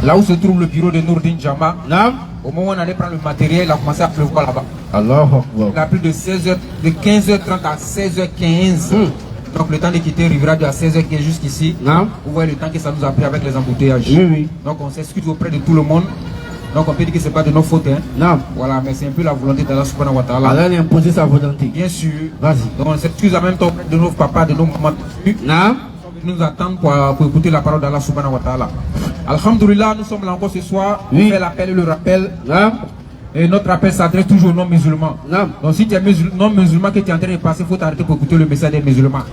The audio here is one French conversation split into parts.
Là où se trouve le bureau de Nourdine Jama. Au moment où on allait prendre le matériel, il a commencé à pleuvoir là-bas. Il a plus de 16h, de 15h30 à 16h15. Donc le temps de quitter Riverade à 16h15 jusqu'ici. Vous voyez le temps que ça nous a pris avec les embouteillages. Donc on s'excuse auprès de tout le monde. Donc on peut dire que ce n'est pas de nos fautes. Voilà, mais c'est un peu la volonté d'Allah subhanahu wa ta'ala. Allah a imposé sa volonté. Bien sûr. Vas-y. Donc on s'excuse en même temps auprès de nos papas, de nos mamans. Nous attendent pour écouter la parole d'Allah subhanahu wa ta'ala. Alhamdulillah, nous sommes là encore ce soir. On fait l'appel et le rappel. Et notre appel s'adresse toujours aux non-musulmans. Donc si tu es non-musulman que tu es en train de passer, il faut t'arrêter pour écouter le message des musulmans.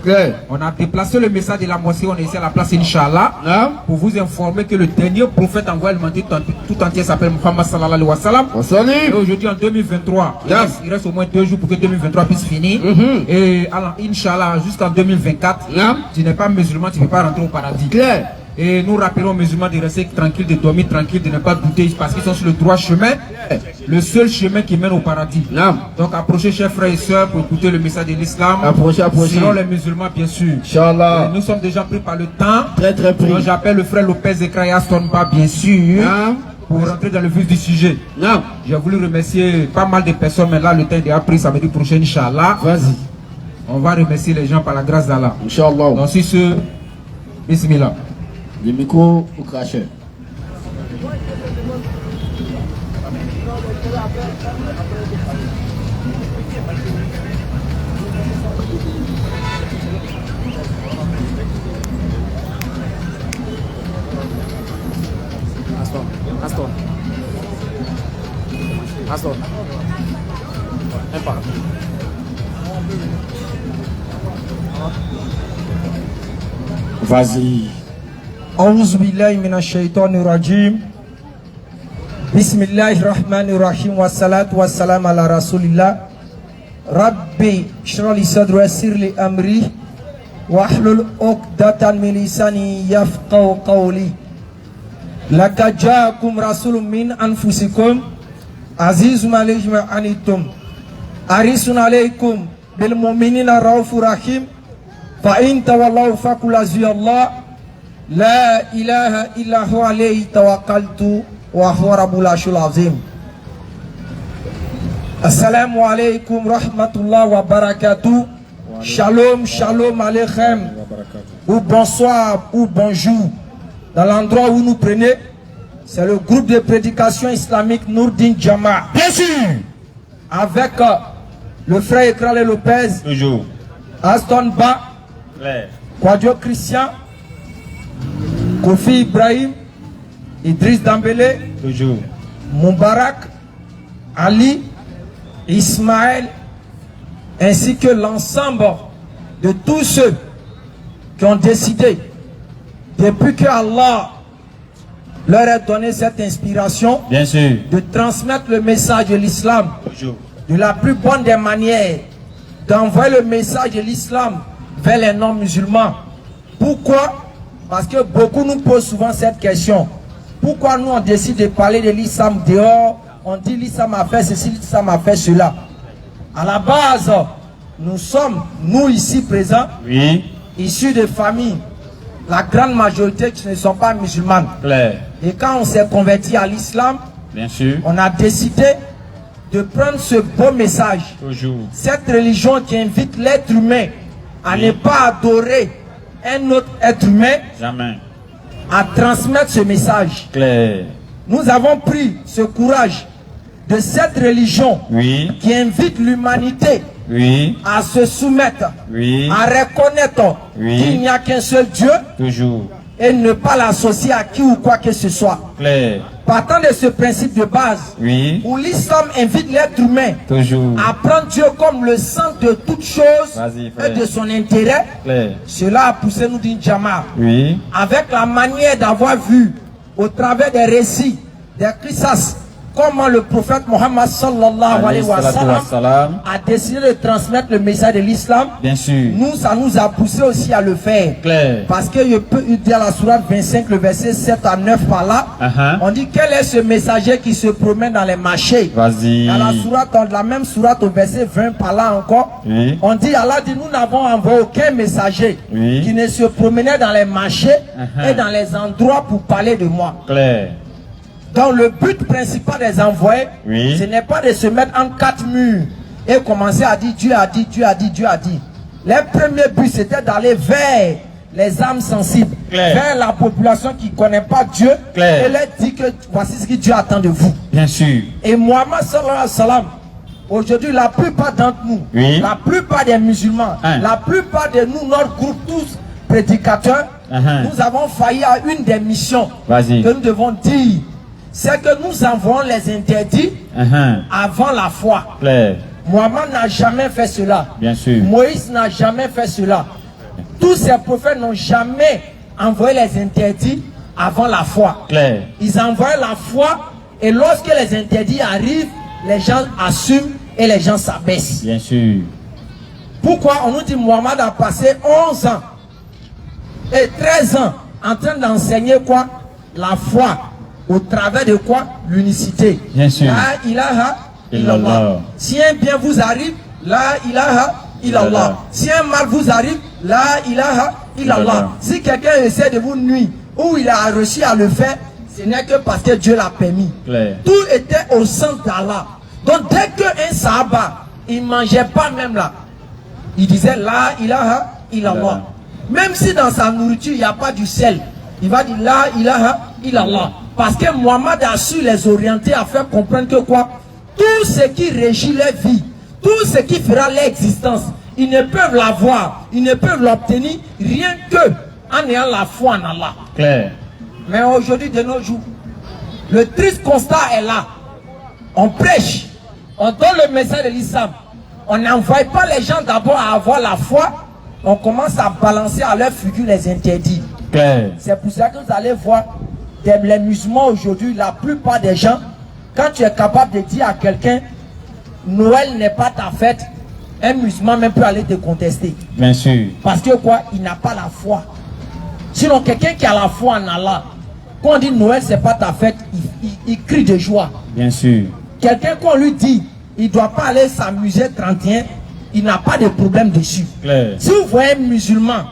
On a déplacé le message de la mosquée, on est ici à la place Inch'Allah, pour vous informer que le dernier prophète envoyé le monde tout entier s'appelle Muhammad sallallahu alayhi wa sallam. Et aujourd'hui en 2023, il reste au moins 2 jours pour que 2023 puisse finir. Et Inch'Allah jusqu'en 2024, tu n'es pas musulman, tu ne peux pas rentrer au paradis. Et nous rappelons aux musulmans de rester tranquilles, de dormir tranquilles, de ne pas douter parce qu'ils sont sur le droit chemin, le seul chemin qui mène au paradis. Donc approchez chers frères et sœurs pour écouter le message de l'islam. Approchez. Selon les musulmans bien sûr. Inch'Allah. Nous sommes déjà pris par le temps. Très pris. Donc j'appelle le frère Lopez et Kraya Stonba bien sûr. Pour rentrer dans le vif du sujet. J'ai voulu remercier pas mal de personnes, mais là le temps est pris samedi prochain, Inch'Allah. Vas-y. On va remercier les gens par la grâce d'Allah. Inch'Allah. Donc si ce, bismillah. Le micro au crachet. Aston. Vas-y. أعوذ بالله من الشيطان الرجيم بسم الله الرحمن الرحيم والصلاة والسلام على رسول الله ربي اشرح لي صدري ويسر لي أمري واحلل عقدة من لساني يفقهوا قولي لقد جاءكم رسول من أنفسكم عزيز عليه ما عنتم حريص عليكم بالمؤمنين رؤوف رحيم فإن تولوا فقل حسبي الله لا إله إلا هو عليه توكلت وهو رب العرش العظيم. السلام عليكم ورحمة الله وبركاته. Shalom, shalom aleichem. Ou bonsoir ou bonjour. Dans l'endroit où nous prenez, c'est le groupe de prédication islamique Nourdine Jama. Bien sûr. Avec le frère Ekrale Lopez. Toujours. Aston Ba. Quadio Christian. Kofi Ibrahim, Idriss Dambélé, Moubarak, Ali, Ismaël, ainsi que l'ensemble de tous ceux qui ont décidé, depuis que Allah leur a donné cette inspiration, bien sûr, de transmettre le message de l'islam de la plus bonne des manières, d'envoyer le message de l'islam vers les non-musulmans. Pourquoi? Parce que beaucoup nous posent souvent cette question. Pourquoi nous on décide de parler de l'islam dehors? On dit l'islam a fait ceci, l'islam a fait cela. À la base, nous sommes, nous ici présents, issus de familles, la grande majorité qui ne sont pas musulmanes. Et quand on s'est converti à l'islam, on a décidé de prendre ce beau message. Cette religion qui invite l'être humain à ne pas adorer un autre être humain, à transmettre ce message. Nous avons pris ce courage de cette religion qui invite l'humanité à se soumettre, à reconnaître qu'il n'y a qu'un seul Dieu et ne pas l'associer à qui ou quoi que ce soit. Partant de ce principe de base, où l'islam invite l'être humain à prendre Dieu comme le centre de toutes choses et de son intérêt, cela a poussé nous d'une Jama. Avec la manière d'avoir vu au travers des récits, des qissas, comment le prophète Mohammed sallallahu alayhi wa sallam a décidé de transmettre le message de l'islam. Bien sûr. Nous, ça nous a poussé aussi à le faire. Clair. Parce que je peux dire la sourate 25, le verset 7 à 9 par là. On dit quel est ce messager qui se promène dans les marchés. Vas-y. Dans la sourate, dans la même sourate au verset 20 par là encore. Oui. On dit, Allah dit, nous n'avons envoyé aucun messager qui ne se promenait dans les marchés et dans les endroits pour parler de moi. Clair. Donc le but principal des envoyés, ce n'est pas de se mettre en 4 murs et commencer à dire Dieu a dit, Dieu a dit, Dieu a dit. Leur premier but c'était d'aller vers les âmes sensibles, vers la population qui ne connaît pas Dieu et leur dire que voici ce que Dieu attend de vous. Bien sûr. Et Mohammed sallallahu alayhi wa sallam, aujourd'hui la plupart d'entre nous, la plupart des musulmans, la plupart de nous, notre groupe, tous prédicateurs, nous avons failli à une des missions que nous devons dire. C'est que nous envoyons les interdits avant la foi. Mohammed n'a jamais fait cela. Bien sûr. Moïse n'a jamais fait cela. Tous ces prophètes n'ont jamais envoyé les interdits avant la foi. Ils envoient la foi et lorsque les interdits arrivent, les gens assument et les gens s'abaissent. Bien sûr. Pourquoi on nous dit Mohammed a passé 11 ans et 13 ans en train d'enseigner quoi? La foi. Au travers de quoi? L'unicité. Bien sûr. La ilaha illallah. Si un bien vous arrive, la ilaha illallah. Si un mal vous arrive, la ilaha illallah. Si quelqu'un essaie de vous nuire ou il a réussi à le faire, ce n'est que parce que Dieu l'a permis. Tout était au sens d'Allah. Donc dès qu'un sahaba, il ne mangeait pas même là, il disait la ilaha illallah. Même si dans sa nourriture il n'y a pas du sel, il va dire la ilaha illallah. Parce que Mohammed a su les orienter à faire comprendre que quoi? Tout ce qui régit leur vie, tout ce qui fera leur existence, ils ne peuvent l'avoir, ils ne peuvent l'obtenir rien que en ayant la foi en Allah. Mais aujourd'hui de nos jours, le triste constat est là. On prêche, on donne le message de l'islam. On n'envoie pas les gens d'abord à avoir la foi. On commence à balancer à leur figure les interdits. C'est pour ça que vous allez voir les musulmans aujourd'hui, la plupart des gens, quand tu es capable de dire à quelqu'un Noël n'est pas ta fête, un musulman même peut aller te contester. Bien sûr. Parce que quoi? Il n'a pas la foi. Sinon quelqu'un qui a la foi en Allah, quand on dit Noël c'est pas ta fête, il crie de joie. Bien sûr. Quelqu'un qu'on lui dit il ne doit pas aller s'amuser 31, il n'a pas de problème dessus. Si vous voyez un musulman,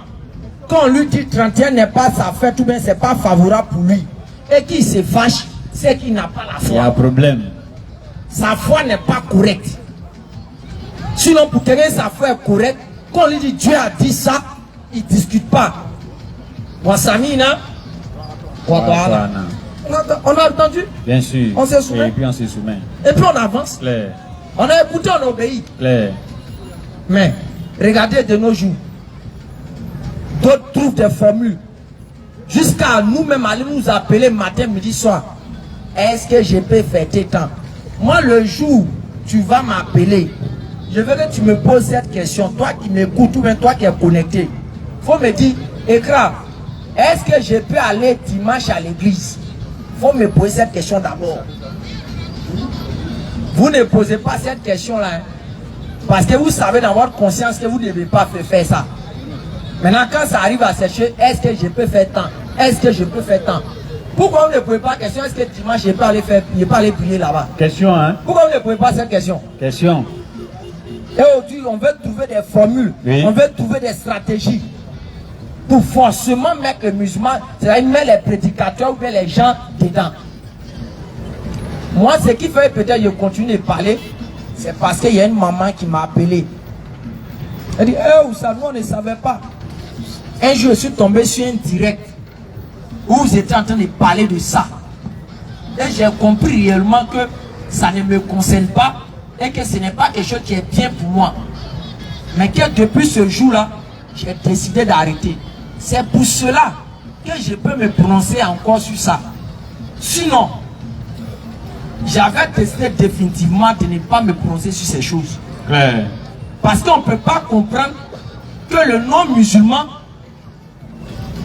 quand on lui dit 31 n'est pas sa fête ou bien c'est pas favorable pour lui, et qu'il se fâche, c'est qu'il n'a pas la foi. Il y a un problème. Sa foi n'est pas correcte. Sinon pour quelqu'un sa foi est correcte, quand on lui dit Dieu a dit ça, il ne discute pas. Wasamina, on a entendu? Bien sûr. On se souvient. Et puis on se souvient. Et puis on avance. On a écouté, on obéit. Mais regardez de nos jours, d'autres trouvent des formules jusqu'à nous-mêmes aller nous appeler matin, midi, soir. Est-ce que je peux faire tes temps? Moi, le jour tu vas m'appeler, je veux que tu me poses cette question. Toi qui m'écoutes ou bien toi qui es connecté, faut me dire, Ekra, est-ce que je peux aller dimanche à l'église? Faut me poser cette question d'abord. Vous ne posez pas cette question-là, hein, parce que vous savez dans votre conscience que vous ne devez pas faire ça. Maintenant, quand ça arrive à ces choses, est-ce que je peux faire tant? Est-ce que je peux faire tant? Pourquoi vous ne posez pas la question? Est-ce que dimanche je peux aller prier là-bas? Question, hein? Pourquoi vous ne posez pas cette question? Question. Et aujourd'hui, on veut trouver des formules, on veut trouver des stratégies pour forcément mettre les musulmans, c'est-à-dire mettre les prédicateurs ou bien les gens dedans. Moi, ce qui fait peut-être que je continue de parler, c'est parce qu'il y a une maman qui m'a appelé. Elle dit, vous savez, on ne savait pas. Un jour, je suis tombé sur un direct où vous étiez en train de parler de ça. Et j'ai compris réellement que ça ne me concerne pas et que ce n'est pas quelque chose qui est bien pour moi. Mais que depuis ce jour-là, j'ai décidé d'arrêter. C'est pour cela que je peux me prononcer encore sur ça. Sinon, j'avais décidé définitivement de ne pas me prononcer sur ces choses. Parce qu'on ne peut pas comprendre que le non-musulman,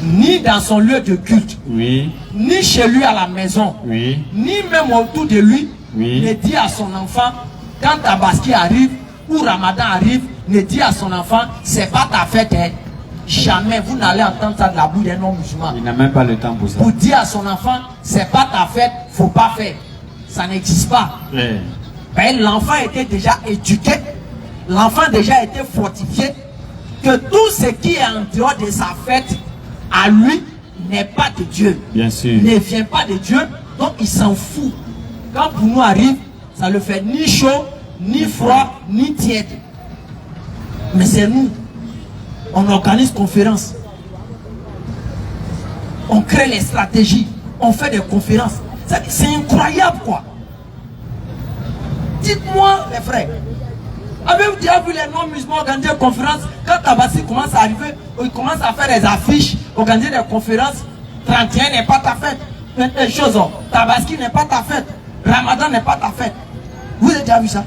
ni dans son lieu de culte, ni chez lui à la maison, ni même autour de lui, ne dit à son enfant, quand Tabaski arrive ou Ramadan arrive, ne dit à son enfant, c'est pas ta fête. Hein. Jamais vous n'allez entendre ça de la bouche d'un non-musulman. Il n'a même pas le temps pour ça. Pour dire à son enfant, c'est pas ta fête, faut pas faire. Ça n'existe pas. Ben, l'enfant était déjà éduqué, l'enfant déjà été fortifié, que tout ce qui est en dehors de sa fête, à lui, n'est pas de Dieu. Bien sûr. Ne vient pas de Dieu, donc il s'en fout. Quand pour nous arrive, ça le fait ni chaud, ni froid, ni tiède. Mais c'est nous. On organise conférences. On crée les stratégies. On fait des conférences. C'est incroyable quoi. Dites-moi les frères. Avez-vous déjà vu les non-musulmans organiser des conférences? Quand Tabaski commence à arriver, ils commencent à faire des affiches, organiser des conférences. 31 n'est pas ta fête. Des choses. Tabaski n'est pas ta fête. Ramadan n'est pas ta fête. Vous avez déjà vu ça?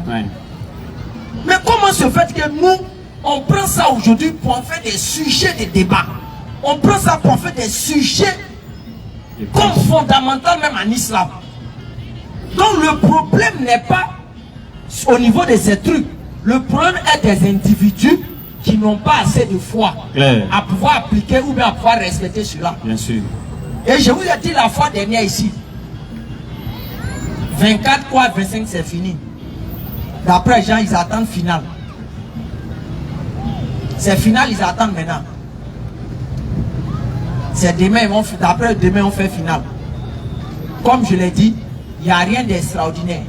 Oui. Mais comment se fait que nous, on prend ça aujourd'hui pour en faire des sujets de débat? On prend ça pour en faire des sujets comme fondamentaux même en islam. Donc le problème n'est pas au niveau de ces trucs. Le problème est des individus qui n'ont pas assez de foi à pouvoir appliquer ou bien à pouvoir respecter cela. Bien sûr. Et je vous ai dit la fois dernière ici, 24 quoi, 25 c'est fini. D'après Jean, ils attendent final. C'est final, ils attendent maintenant. C'est demain, d'après demain, on fait final. Comme je l'ai dit, il n'y a rien d'extraordinaire.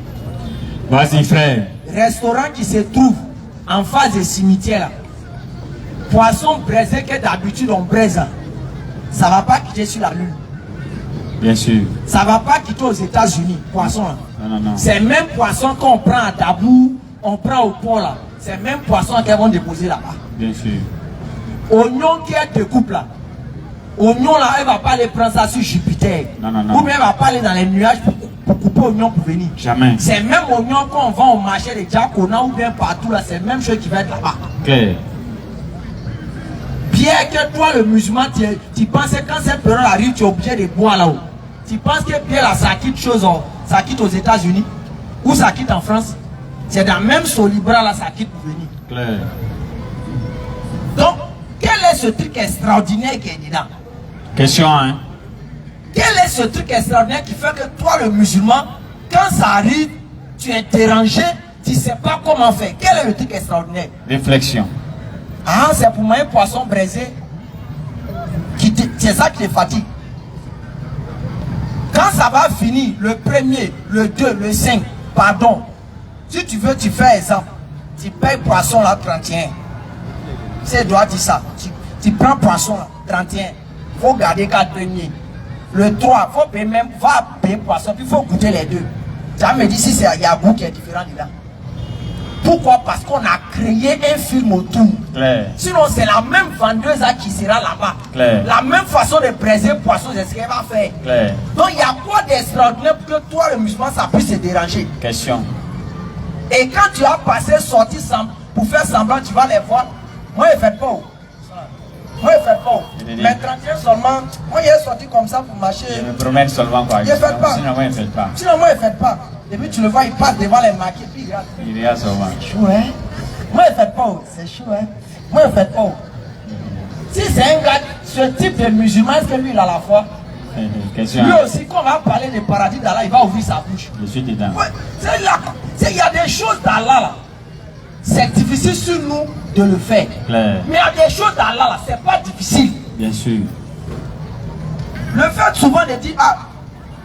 Vas-y, frère. Restaurant qui se trouve en face des cimetières, poisson braisé que d'habitude on braise, ça ne va pas quitter sur la lune. Bien sûr. Ça ne va pas quitter aux États-Unis, poisson là. Non. C'est le même poisson qu'on prend à Tabou, on prend au port là. C'est le même poisson qu'ils vont déposer là-bas. Bien sûr. Oignon qui est de couple là. Oignon là, elle ne va pas aller prendre ça sur Jupiter. Non. Ou bien elle ne va pas aller dans les nuages pour couper oignon pour venir. Jamais. C'est le même oignon qu'on vend au marché de Diakona ou bien partout là. C'est la même chose qui va être là-bas. Claire. Pierre, que toi le musulman, tu penses que quand cette période arrive, tu es obligé de boire là-haut. Tu penses que Pierre là, ça quitte chose, ça quitte aux États-Unis ou ça quitte en France? C'est dans le même Solibra là, ça quitte pour venir. Claire. Donc, quel est ce truc extraordinaire qui est dedans? Question, hein? Quel est ce truc extraordinaire qui fait que toi le musulman, quand ça arrive, tu es dérangé, tu ne sais pas comment faire? Quel est le truc extraordinaire? Réflexion. Ah, c'est pour moi un poisson braisé. C'est ça qui te fatigue. Quand ça va finir, le premier, le 2, le 5, pardon. Si tu veux, tu fais exemple. Tu payes poisson là 31. C'est doit dire ça. Tu prends poisson là 31. Il faut garder 4 premiers. Le 3, il faut payer même, va payer poisson, puis il faut goûter les deux. Ça me dit si il y a un goût qui est différent dedans. Pourquoi? Parce qu'on a créé un film autour. Claire. Sinon, c'est la même vendeuse qui sera là-bas. La même façon de presser poisson, c'est ce qu'elle va faire. Claire. Donc, il y a quoi d'extraordinaire pour que toi, le musulman, ça puisse te déranger? Question. Et quand tu as passé, sorti pour faire semblant, tu vas les voir. Moi, je ne fais pas. Moi, je ne fais pas. Mais 31 seulement, moi, il est sorti comme ça pour marcher. Je me promène seulement quoi. Je ne fais pas. Sinon, moi, je ne fais pas. Sinon, moi, je ne fais pas. Et puis, tu le vois, il passe devant les maquis, puis il regarde. Il regarde seulement. Chou, hein? Moi, je ne fais pas. C'est chou, hein? Moi, je ne fais pas. Si c'est un gars, ce type de musulman, est-ce que lui, il a la foi? Question. Lui aussi, quand on va parler du paradis d'Allah, il va ouvrir sa bouche. Je suis dedans. Ouais, il y a des choses d'Allah là. C'est difficile sur nous de le faire. Claire. Mais il y a des choses d'Allah là, c'est pas difficile. Bien sûr. Le fait souvent de dire, ah,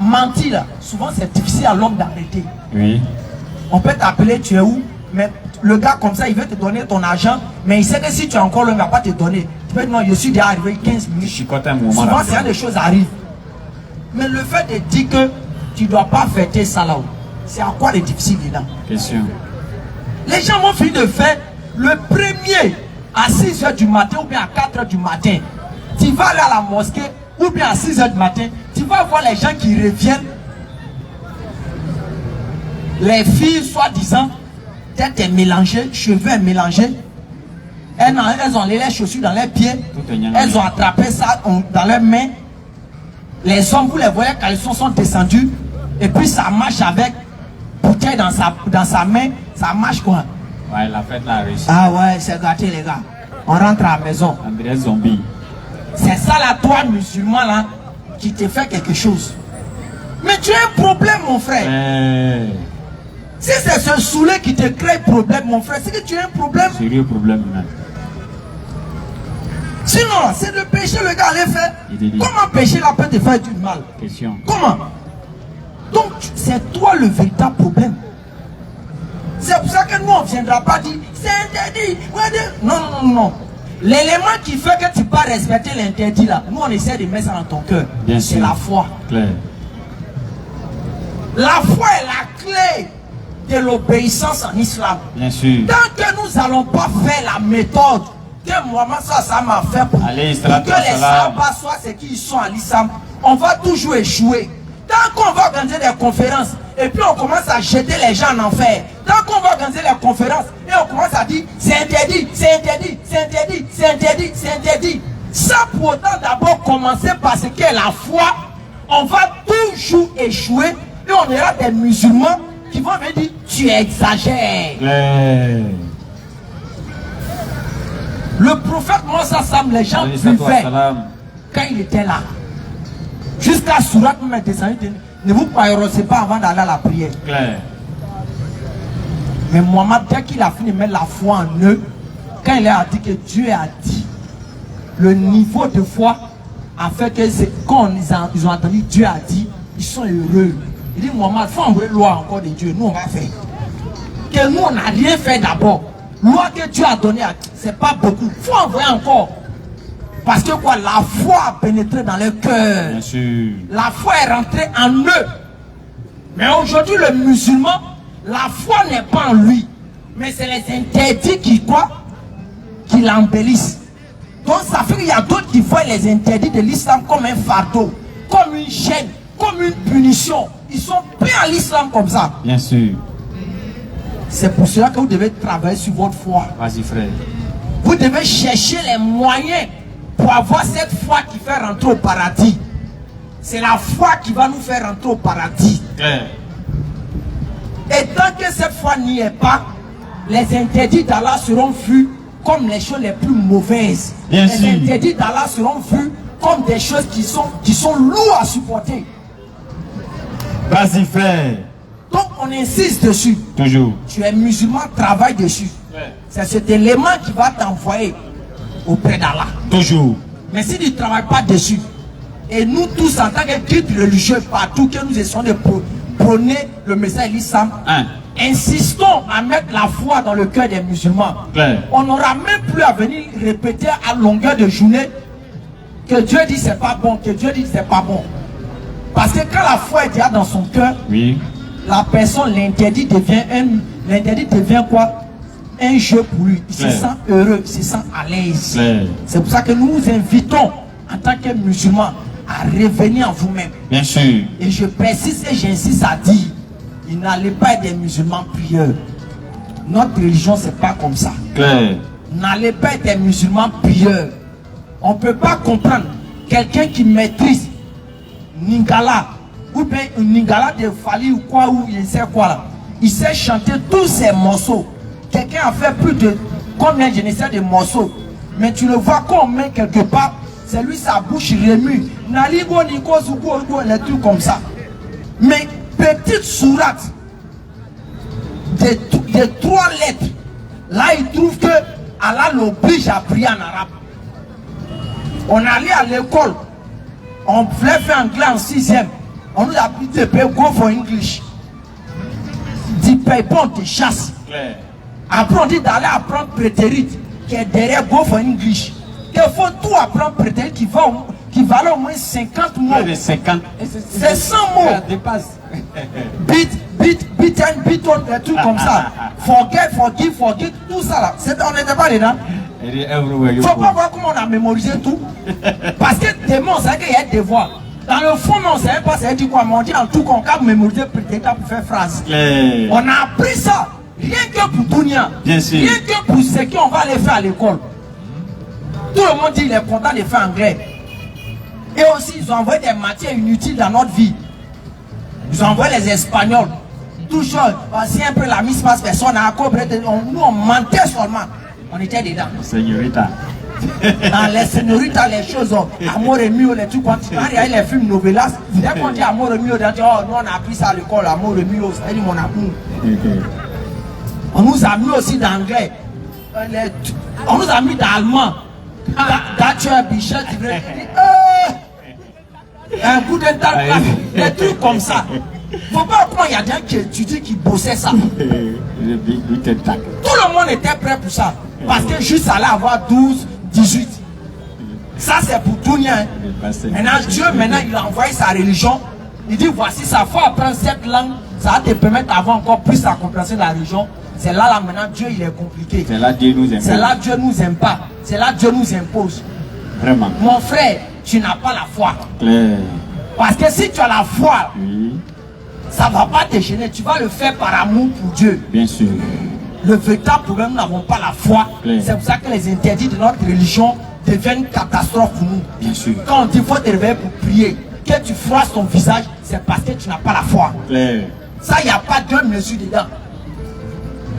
mentir là, souvent c'est difficile à l'homme d'arrêter. Oui. On peut t'appeler, tu es où? Mais le gars comme ça, il veut te donner ton argent, mais il sait que si tu es encore là, il ne va pas te donner. Tu peux dire, non, je suis déjà arrivé 15 minutes. Chicote un moment. Souvent, c'est des choses arrivent. Mais le fait de dire que tu ne dois pas fêter ça là, c'est à quoi le difficile dedans? Question. Les gens vont finir de faire le premier à 6 h du matin ou bien à 4 h du matin. Tu vas aller à la mosquée ou bien à 6 h du matin, tu vas voir les gens qui reviennent. Les filles, soi-disant, tête mélangée, cheveux mélangés. Elles ont les chaussures dans les pieds. Elles ont attrapé ça dans leurs mains. Les hommes, vous les voyez, caleçons sont descendus. Et puis ça marche avec. bouteille dans sa main, ça marche quoi? Ouais, la fête là a réussi. Ah ouais, c'est gâté les gars. On rentre à la maison. On dirait zombie. C'est ça la toi musulman là qui te fait quelque chose. Mais tu as un problème mon frère. Si c'est ce saoulé qui te crée problème mon frère, c'est que tu as un problème. Sérieux problème même. Sinon, c'est le péché le gars allait faire. Comment péché là peut te faire du mal? Question. Comment? Donc c'est toi le véritable problème. C'est pour ça que nous on ne viendra pas dire c'est interdit. Non, non, non, non. L'élément qui fait que tu peux respecter l'interdit là, nous on essaie de mettre ça dans ton cœur. C'est la foi. Claire. La foi est la clé de l'obéissance en islam. Bien sûr. Tant que nous n'allons pas faire la méthode que Mohamed ça m'a fait pour que les Sahaba soient ce qu'ils sont à l'islam, on va toujours échouer. Tant qu'on va organiser des conférences et puis on commence à jeter les gens en enfer, tant qu'on va organiser les conférences et on commence à dire c'est interdit, c'est interdit, c'est interdit, c'est interdit, c'est interdit. Ça pour autant d'abord commencer par ce qu'est la foi, on va toujours échouer et on aura des musulmans qui vont me dire tu exagères. Le prophète Moussa Sam, les gens buvaient quand il était là. Jusqu'à Surat, ne vous paierosez pas avant d'aller à la prière. Mais Mohamed, dès qu'il a fini de mettre la foi en eux, quand il a dit que Dieu a dit, le niveau de foi a fait que quand ils ont entendu Dieu a dit, ils sont heureux. Il dit Mohamed, il faut envoyer loi encore de Dieu, nous on va faire. Que nous on n'a rien fait d'abord. Loi que Dieu a donnée, c'est pas beaucoup. Il faut envoyer encore. Parce que quoi, la foi a pénétré dans leur cœur. Bien sûr. La foi est rentrée en eux. Mais aujourd'hui, le musulman, la foi n'est pas en lui. Mais c'est les interdits qui quoi? Qui l'embellissent. Donc ça fait qu'il y a d'autres qui voient les interdits de l'islam comme un fardeau, comme une chaîne, comme une punition. Ils sont pris à l'islam comme ça. Bien sûr. C'est pour cela que vous devez travailler sur votre foi. Vas-y frère. Vous devez chercher les moyens pour avoir cette foi qui fait rentrer au paradis. C'est la foi qui va nous faire rentrer au paradis. Et tant que cette foi n'y est pas, les interdits d'Allah seront vus comme les choses les plus mauvaises. Bien les sûr. interdits d'Allah seront vus comme des choses qui sont lourdes à supporter. Vas-y frère. Donc on insiste dessus. Toujours. Tu es musulman, travaille dessus. C'est cet élément qui va t'envoyer auprès d'Allah. Toujours. Mais si tu ne travailles pas dessus, et nous tous en tant que guides religieux partout que nous essayons de prôner le message de l'islam, insistons à mettre la foi dans le cœur des musulmans. On n'aura même plus à venir répéter à longueur de journée que Dieu dit c'est pas bon, que Dieu dit c'est pas bon. Parce que quand la foi est déjà dans son cœur, oui, la personne, l'interdit devient quoi? Un jeu pour lui. Il se sent heureux, il se sent à l'aise. C'est pour ça que nous vous invitons en tant que musulmans à revenir en vous-même. Bien sûr. Et je précise et j'insiste à dire, il n'allait pas être des musulmans prieurs. Notre religion c'est pas comme ça. N'allez pas être des musulmans prieurs. On ne peut pas comprendre quelqu'un qui maîtrise Ningala ou bien une Ningala de Fali ou quoi ou il sait quoi là. Il sait chanter tous ces morceaux. Quelqu'un a fait plus de combien je ne sais de morceaux. Mais tu le vois quand on met quelque part, c'est lui sa bouche remue. Naligo, Nico, Zugo, les trucs comme ça. Mais petite sourate de 3 lettres, là il trouve que Allah l'oblige à prier en arabe. On allait à l'école, on voulait faire anglais en 6e. On nous a dit de payer go for English. Dit paye pas, on te chasse. Après on dit d'aller apprendre prétérite qui est derrière go for English. Il faut tout apprendre prétérite qui valent au moins 50 mots. C'est 100 mots. Beat and beat on, des trucs comme ça. Forget, forgive, tout ça là. On n'était pas dedans. Il ne faut pas voir comment on a mémorisé tout. Parce que demain on sait qu'il y a des devoirs. Dans le fond, on ne sait pas ça dit quoi, mais on dit en tout cas, on peut mémoriser pour faire phrase. On a appris ça, rien que pour Dunia, rien que pour ce qu'on va aller faire à l'école. Tout le monde dit qu'il est content de faire anglais. Et aussi, ils ont envoyé des matières inutiles dans notre vie. Ils ont envoyé les Espagnols. toujours, si un peu la mise passe personne à nous on mentait seulement. On était dedans. Señorita. Dans les señoritas, les choses, Amour et Mio, les trucs, quand tu regardes les films novelas, dès qu'on dit Amour et Mio, on dit, oh, nous on a appris ça à l'école, Amour et Mio, c'est mon amour. On nous a mis aussi d'anglais. On nous a mis d'allemand. Thatcher, Bichet, un coup de temps, des trucs comme ça. Faut pas comment il y a des gens qui étudient, qui bossaient ça. Tout le monde était prêt pour ça. Parce que juste allait avoir 12, 18. Ça c'est pour tout le monde. Maintenant Dieu, il a envoyé sa religion. Il dit voici ça, faut apprendre cette langue. Ça va te permettre d'avoir encore plus à comprendre la religion. C'est là maintenant Dieu il est compliqué. C'est là Dieu nous aime. C'est là Dieu nous aime pas. C'est là Dieu nous impose. Vraiment. Mon frère, tu n'as pas la foi. Claire. Parce que si tu as la foi, Oui. ça ne va pas te gêner. Tu vas le faire par amour pour Dieu. Bien sûr. Le véritable problème, nous n'avons pas la foi. C'est pour ça que les interdits de notre religion deviennent une catastrophe pour nous. Bien sûr. Quand on dit qu'il faut te réveiller pour prier, que tu froisses ton visage, c'est parce que tu n'as pas la foi. Claire. Ça, il n'y a pas de mesure dedans.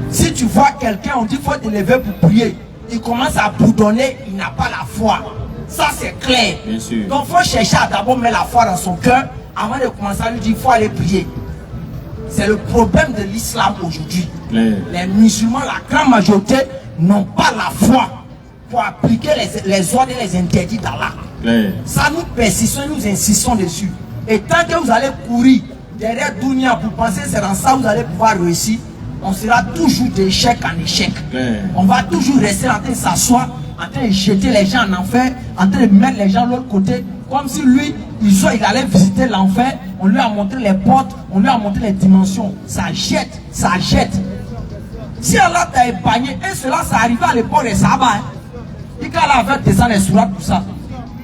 Si tu vois quelqu'un, on dit qu'il faut te lever pour prier, il commence à boudonner, il n'a pas la foi. Ça, c'est clair. Bien sûr. Donc, il faut chercher à d'abord mettre la foi dans son cœur avant de commencer à lui dire qu'il faut aller prier. C'est le problème de l'islam aujourd'hui. Les musulmans, la grande majorité, n'ont pas la foi pour appliquer les ordres et les interdits d'Allah. Ça, nous persistons, nous insistons dessus. Et tant que vous allez courir derrière Dunia pour penser que c'est dans ça que vous allez pouvoir réussir, on sera toujours d'échec en échec. On va toujours rester en train de s'asseoir, en train de jeter les gens en enfer, en train de mettre les gens de l'autre côté, comme si lui, il allait visiter l'enfer, on lui a montré les portes, on lui a montré les dimensions. Ça jette, ça jette. Si Allah t'a épargné, et cela, ça arrivait à l'époque des Sahaba. Il avait descendu les sourates pour ça.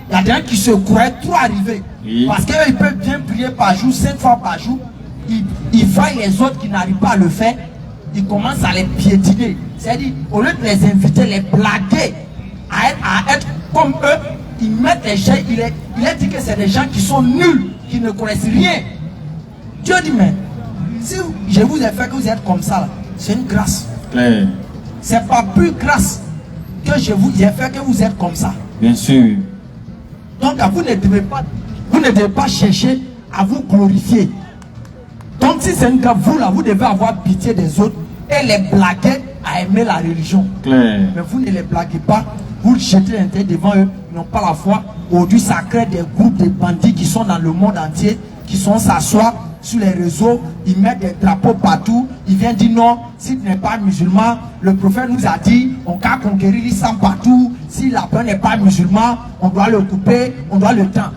Il y a des gens qui se croyaient trop arrivés. Oui. Parce qu'ils peuvent bien prier par jour, 5 fois par jour. Ils voient les autres qui n'arrivent pas à le faire. Ils commencent à les piétiner. C'est-à-dire, au lieu de les inviter, les blaguer, à être comme eux, ils mettent les gens, il a dit que c'est des gens qui sont nuls, qui ne connaissent rien. Dieu dit, mais si je vous ai fait que vous êtes comme ça, c'est une grâce. C'est pas plus grâce que je vous ai fait que vous êtes comme ça. Bien sûr. Donc vous ne devez pas chercher à vous glorifier. Donc si c'est une grâce, vous là, vous devez avoir pitié des autres et les blaguer à aimer la religion. Mais vous ne les blaguez pas, vous jetez l'intérêt devant eux, ils n'ont pas la foi. Aujourd'hui, ça crée des groupes de bandits qui sont dans le monde entier, qui sont s'asseoir sur les réseaux, ils mettent des drapeaux partout, ils viennent dire non, si tu n'es pas musulman, le prophète nous a dit, on peut conquérir l'islam partout, si la personne n'est pas musulman, on doit le couper, on doit le tendre.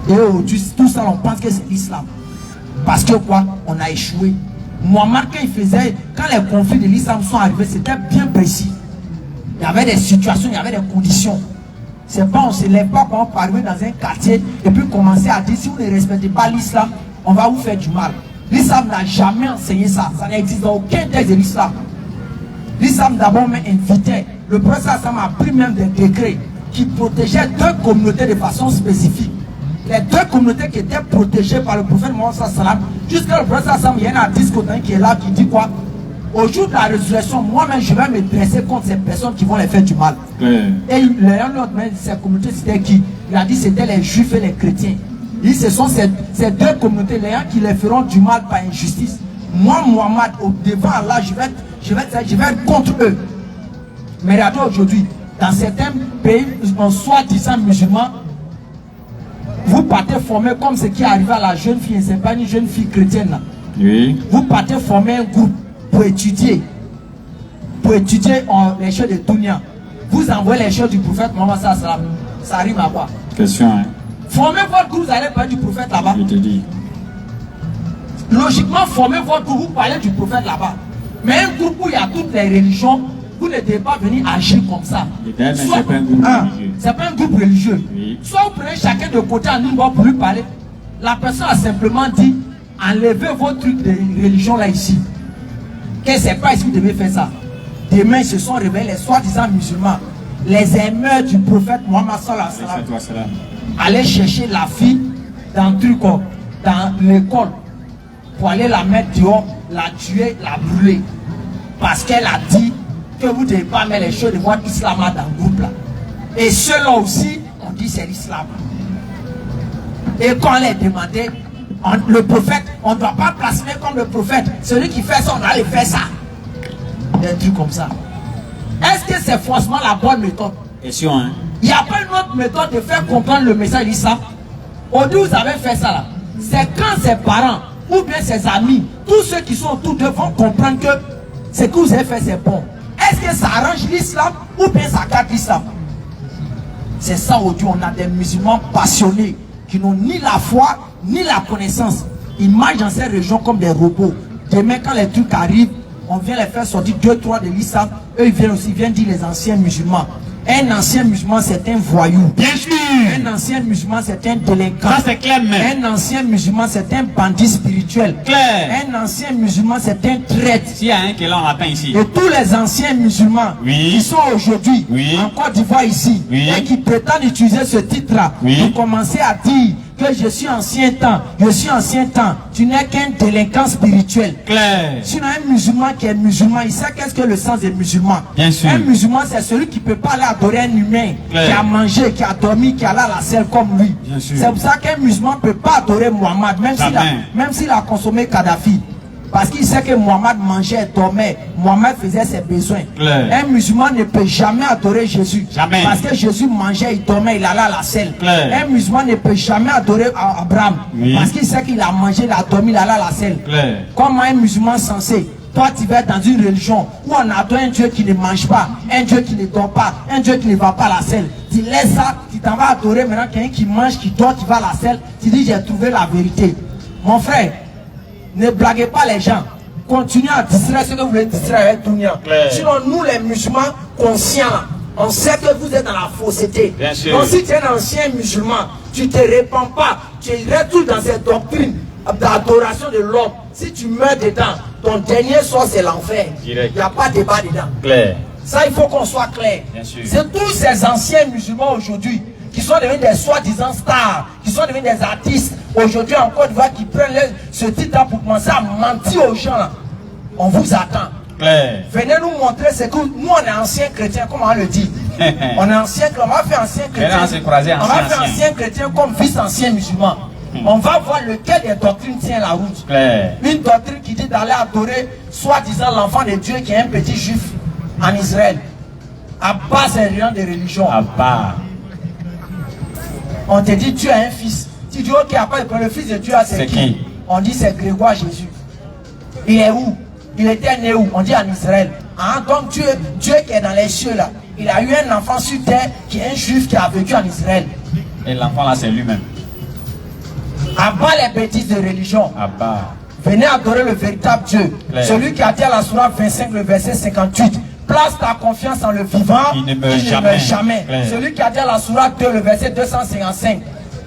Et aujourd'hui, tout ça, on pense que c'est l'islam. Parce que quoi? On a échoué. Mohamed, quand il faisait, quand les conflits de l'islam sont arrivés, c'était bien précis. Il y avait des situations, il y avait des conditions. C'est pas, on ne se lève pas quand on peut arriver dans un quartier et puis commencer à dire si vous ne respectez pas l'islam, on va vous faire du mal. L'islam n'a jamais enseigné ça. Ça n'existe dans aucun texte de l'islam. L'islam d'abord invitait. Le prophète a pris même des décrets qui protégeaient deux communautés de façon spécifique. Les deux communautés qui étaient protégées par le prophète Mohammed, jusqu'à le prophète, il y a un artiste qui est là qui dit quoi? Au jour de la résurrection, moi-même, je vais me dresser contre ces personnes qui vont les faire du mal. Et l'autre, ces communautés, c'était qui? Il a dit c'était les juifs et les chrétiens. Il dit ce sont ces deux communautés, les gens qui les feront du mal par injustice. Moi, Mohamed, devant Allah, je vais être contre eux. Mais regardez aujourd'hui, dans certains pays, en soi-disant musulmans, vous partez former comme ce qui est arrivé à la jeune fille, c'est pas une jeune fille chrétienne là. Oui. Vous partez former un groupe pour étudier les choses de Dunia. Vous envoyez les choses du prophète Mohammed sallam. Ça arrive à quoi? Question, hein? Formez votre groupe, vous allez parler du prophète là-bas. Je te dis. Logiquement, formez votre groupe, vous parlez du prophète là-bas. Mais un groupe où il y a toutes les religions, vous ne devez pas venir agir comme ça. C'est pas un groupe religieux. C'est pas un groupe religieux. Oui. Soit vous prenez chacun de côté en une voix pour lui parler. La personne a simplement dit, enlevez votre truc de religion là ici. Que c'est pas ici que vous devez faire ça. Demain, ils se sont réveillés les soi-disant musulmans, les aimeurs du prophète Mohammed sallallahu alayhi wa sallam, allaient chercher la fille dans l'école. pour aller la mettre dehors, la tuer, la brûler. Parce qu'elle a dit que vous ne devez pas mettre les choses de votre islam dans le groupe là. Et ceux-là aussi, on dit c'est l'islam. Et quand elle est demandée, le prophète, on ne doit pas placer comme le prophète. Celui qui fait ça, on doit aller faire ça. Des trucs comme ça. Est-ce que c'est forcément la bonne méthode? Question, hein? Il n'y a pas une autre méthode de faire comprendre le message de l'islam. Aujourd'hui, vous avez fait ça là. C'est quand ses parents ou bien ses amis, tous ceux qui sont autour d'eux vont comprendre que ce que vous avez fait c'est bon. Est-ce que ça arrange l'islam ou bien ça casse l'islam? C'est ça aujourd'hui, on a des musulmans passionnés qui n'ont ni la foi ni la connaissance. Ils marchent dans ces régions comme des robots. Demain quand les trucs arrivent, on vient les faire sortir 2-3 de l'islam. Eux ils viennent aussi, viennent dire les anciens musulmans. Un ancien musulman c'est un voyou. Bien sûr. Un ancien musulman c'est un délinquant. Ça c'est clair même. Un ancien musulman c'est un bandit spirituel. Clair. Un ancien musulman c'est un traître. S'il y a un qui est là, on l'attend ici. Et tous les anciens musulmans qui sont aujourd'hui en Côte d'Ivoire ici et qui prétendent utiliser ce titre-là pour commencer à dire que je suis ancien temps, tu n'es qu'un délinquant spirituel. Clair. Sinon un musulman qui est musulman, il sait qu'est-ce que le sens des musulmans. Bien sûr. Un musulman c'est celui qui ne peut pas aller adorer un humain, qui a mangé, qui a dormi, qui a là la selle comme lui. C'est pour ça qu'un musulman ne peut pas adorer Mohammed, même s'il a consommé Kadhafi. Parce qu'il sait que Mohammed mangeait, dormait, Mohammed faisait ses besoins. Un musulman ne peut jamais adorer Jésus. Jamais. Parce que Jésus mangeait, il dormait, il allait à la selle. Un musulman ne peut jamais adorer Abraham. Parce qu'il sait qu'il a mangé, il a dormi, il allait à la selle. Comment un musulman censé, toi tu vas dans une religion où on adore un Dieu qui ne mange pas, un Dieu qui ne dort pas, un Dieu qui ne va pas à la selle. Tu laisses ça, tu t'en vas adorer maintenant quelqu'un qui mange, qui dort, qui va à la selle. Tu dis j'ai trouvé la vérité. Mon frère, ne blaguez pas les gens. Continuez à distraire ce que vous voulez distraire avec Dunia. Sinon, nous les musulmans conscients, on sait que vous êtes dans la fausseté. Donc si tu es un ancien musulman, tu ne te répands pas, tu restes tout dans cette doctrine d'adoration de l'homme. Si tu meurs dedans, ton dernier sort c'est l'enfer. Il n'y a pas de débat dedans. Ça, il faut qu'on soit clair. C'est tous ces anciens musulmans aujourd'hui qui sont devenus des soi-disant stars, qui sont devenus des artistes, aujourd'hui en Côte d'Ivoire, qui prennent ce titre pour commencer à mentir aux gens. Là. On vous attend. Venez nous montrer ce que nous, on est anciens chrétiens, comme on le dit. On est anciens, on va faire anciens chrétiens. On va faire anciens chrétiens comme vice-anciens musulmans. On va voir lequel des doctrines tient la route. Une doctrine qui dit d'aller adorer, soi-disant, l'enfant de Dieu qui est un petit juif en Israël. À bas, c'est rien de religion. À bas. On te dit Dieu a un fils. Tu dis ok, après le fils de Dieu c'est qui? On dit c'est Grégoire Jésus. Il est où? Il était né où? On dit en Israël. Ah, donc Dieu qui est dans les cieux là, il a eu un enfant sur terre qui est un juif qui a vécu en Israël. Et l'enfant là c'est lui-même. Abat les bêtises de religion. Abat. Venez adorer le véritable Dieu. Celui qui a dit à la sourate 25 le verset 58. Place ta confiance en le vivant, il ne meurt jamais. Celui qui a dit à la sourate 2, le verset 255,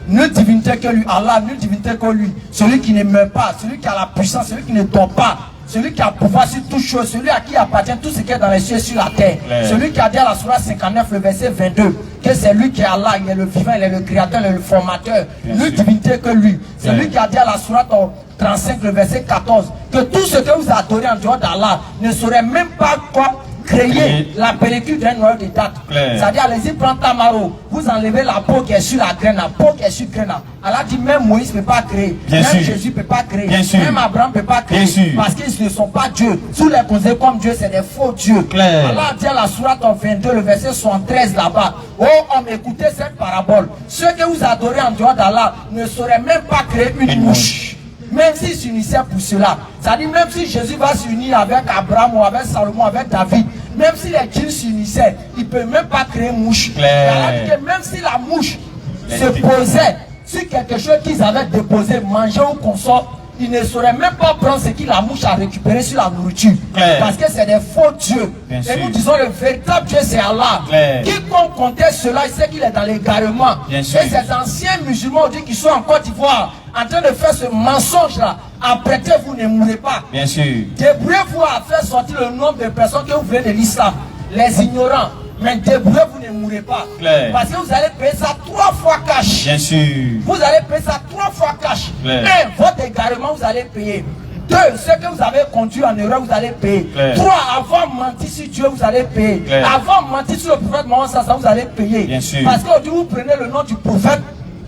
nulle divinité que lui, Allah, nulle divinité que lui, celui qui ne meurt pas, celui qui a la puissance, celui qui ne dort pas, celui qui a pouvoir sur toute chose, celui à qui appartient tout ce qui est dans les cieux et sur la terre. Celui qui a dit à la sourate 59, le verset 22, que c'est lui qui est Allah, il est le vivant, il est le créateur, il est le formateur, nulle divinité que lui. Celui qui a dit à la sourate 35, le verset 14, que tout ce que vous adorez en dehors d'Allah ne saurait même pas quoi créer la pellicule d'un noyau de date. C'est-à-dire, allez-y, prendre Tamaro, vous enlevez la peau qui est sur la graine, la peau qui est sur la graine. Allah dit, même Moïse ne peut pas créer, même Jésus ne peut pas créer, même Abraham ne peut pas créer, parce qu'ils ne sont pas Dieu. Tous les considérés comme Dieu, c'est des faux dieux. Allah dit à la sourate 22, le verset 73 là-bas, oh homme, écoutez cette parabole. Ceux que vous adorez en dehors d'Allah ne sauraient même pas créer une mouche. Même s'ils s'unissaient pour cela. C'est-à-dire même si Jésus va s'unir avec Abraham ou avec Salomon, avec David, même si les djinns s'unissaient, il ne peut même pas créer une mouche. Même si la mouche se posait sur quelque chose qu'ils avaient déposé, manger ou consort, ils ne sauraient même pas prendre ce que la mouche a récupéré sur la nourriture. Parce que c'est des faux dieux. Et nous disons le véritable Dieu c'est Allah. Quiconque comptait cela, il sait qu'il est dans l'égarement. Et ces anciens musulmans dit qu'ils sont en Côte d'Ivoire en train de faire ce mensonge là. Apprêtez-vous, ne mourrez pas. Débrouillez-vous à faire sortir le nombre de personnes que vous voulez de l'islam. Les ignorants. Mais débrouillez-vous, ne mourrez pas. Parce que vous allez payer ça 3 fois cash. Vous allez payer ça 3 fois cash. 1, votre égarement, vous allez payer. 2, ce que vous avez conduit en erreur, vous allez payer. Claire. 3, avoir menti sur Dieu, vous allez payer. Claire. Avoir menti sur le prophète Mohammed, ça vous allez payer. Bien sûr. Parce qu'aujourd'hui, vous prenez le nom du prophète,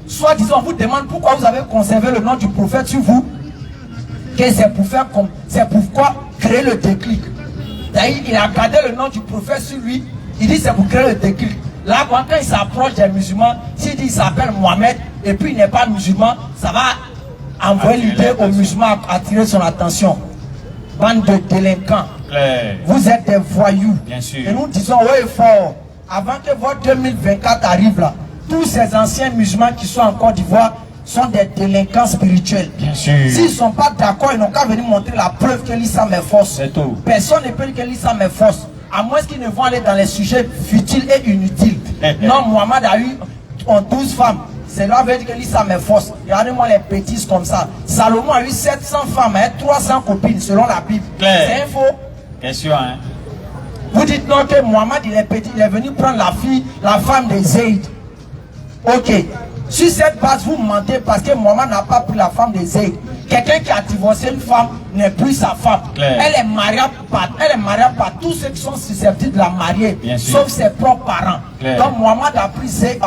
soit disant, on vous demande pourquoi vous avez conservé le nom du prophète sur vous. Que c'est pour faire comme, c'est pourquoi créer le déclic. D'ailleurs, il a gardé le nom du prophète sur lui. Il dit c'est pour créer le déclic. Là, quand il s'approche des musulmans, s'il dit qu'il s'appelle Mohamed et puis il n'est pas musulman, ça va envoyer l'idée aux musulmans à attirer son attention. Bande de délinquants. Claire. Vous êtes des voyous. Bien sûr. Et nous disons, oui, fort. Avant que votre 2024 arrive là, tous ces anciens musulmans qui sont en Côte d'Ivoire sont des délinquants spirituels. Bien sûr. S'ils ne sont pas d'accord, ils n'ont qu'à venir montrer la preuve que l'islam est force. C'est tout. Personne ne peut dire que l'islam est force, à moins qu'ils ne vont aller dans les sujets futiles et inutiles. Non, Mohamed a eu 12 femmes. Cela veut dire que l'islam est force. Regardez-moi les bêtises comme ça. Salomon a eu 700 femmes et 300 copines selon la Bible. Claire. C'est faux. Question, hein. Vous dites non que Mohamed il est petit, il est venu prendre la femme de Zayd. Ok. Sur cette base, vous mentez parce que Mohamed n'a pas pris la femme de Zayd. Quelqu'un qui a divorcé une femme n'est plus sa femme. Claire. Elle est mariée par tous ceux qui sont susceptibles de la marier, Bien sûr. sauf ses propres parents. Claire. Donc Mohamed a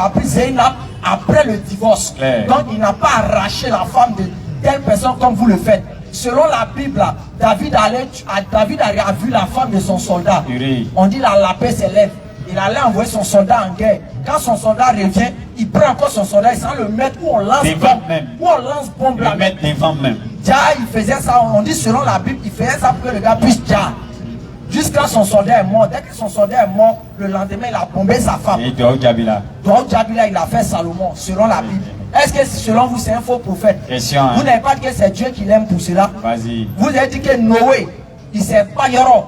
pris Zaynab après le divorce. Claire. Donc il n'a pas arraché la femme de telle personne comme vous le faites. Selon la Bible, David a vu la femme de son soldat. Oui. On dit la paix s'élève. Il allait envoyer son soldat en guerre. Quand son soldat revient, il prend encore son soldat, il s'en le mettre où on lance bombe. Où on lance bombe là. Le mettre devant même. Dia, il faisait ça, on dit selon la Bible, il faisait ça pour que le gars puisse Dia. Jusqu'à son soldat est mort. Dès que son soldat est mort, le lendemain, il a bombé sa femme. Et Dao Djabila. Donc Jabila, il a fait Salomon, selon la Bible. Est-ce que selon vous, c'est un faux prophète? Question, hein. Vous n'avez pas dit que c'est Dieu qui l'aime pour cela. Vas-y. Vous avez dit que Noé, il s'est pas yoro.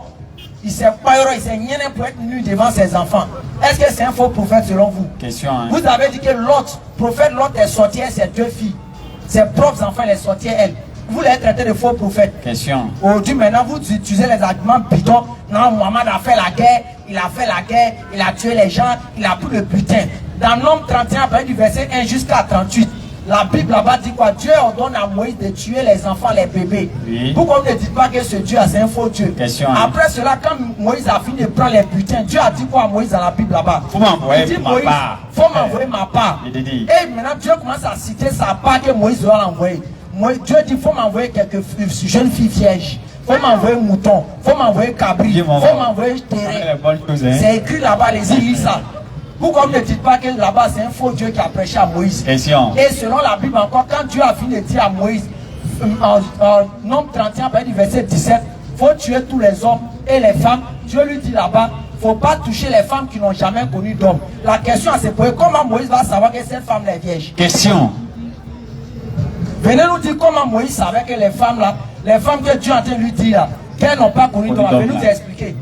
Il s'est pas yoro, il s'est nié pour être nu devant ses enfants. Est-ce que c'est un faux prophète selon vous? Question, hein. Vous avez dit que Lot, prophète Lot est sorti avec ses 2 filles. Ses propres enfants, il est sorti elle. Vous l'avez traité de faux prophète. Question. Aujourd'hui, maintenant, vous utilisez les arguments bidons. Non, Mohamed a fait la guerre, il a fait la guerre, il a tué les gens, il a pris le butin. Dans Nombre 31, après du verset 1 jusqu'à 38, la Bible là-bas dit quoi? Dieu ordonne à Moïse de tuer les enfants, les bébés. Oui. Pourquoi vous ne dites pas que ce Dieu, c'est un faux Dieu? Question, hein. Après cela, quand Moïse a fini de prendre les butins, Dieu a dit quoi à Moïse dans la Bible là-bas? Faut m'envoyer Il dit, ma Moïse, part. faut m'envoyer ma part. Il dit. Et maintenant, Dieu commence à citer sa part que Moïse doit l'envoyer. Dieu dit, faut m'envoyer quelques jeunes filles vierges. Faut m'envoyer mouton. Faut m'envoyer cabri. Dis, mon Faut frère. m'envoyer terrain. Bonne chose, hein. C'est écrit là-bas, les îles, ça. Pourquoi vous ne dites pas que là-bas, c'est un faux Dieu qui a prêché à Moïse? Question. Et selon la Bible encore, quand Dieu a fini de dire à Moïse, en Nombre 31, après du verset 17, faut tuer tous les hommes et les femmes. Dieu lui dit là-bas, faut pas toucher les femmes qui n'ont jamais connu d'homme. La question à se poser, comment Moïse va savoir que cette femme est vierge? Question. Venez nous dire comment Moïse savait que les femmes là, les femmes que Dieu est en train de lui dire là, qu'elles n'ont pas connu d'homme. Venez nous expliquer.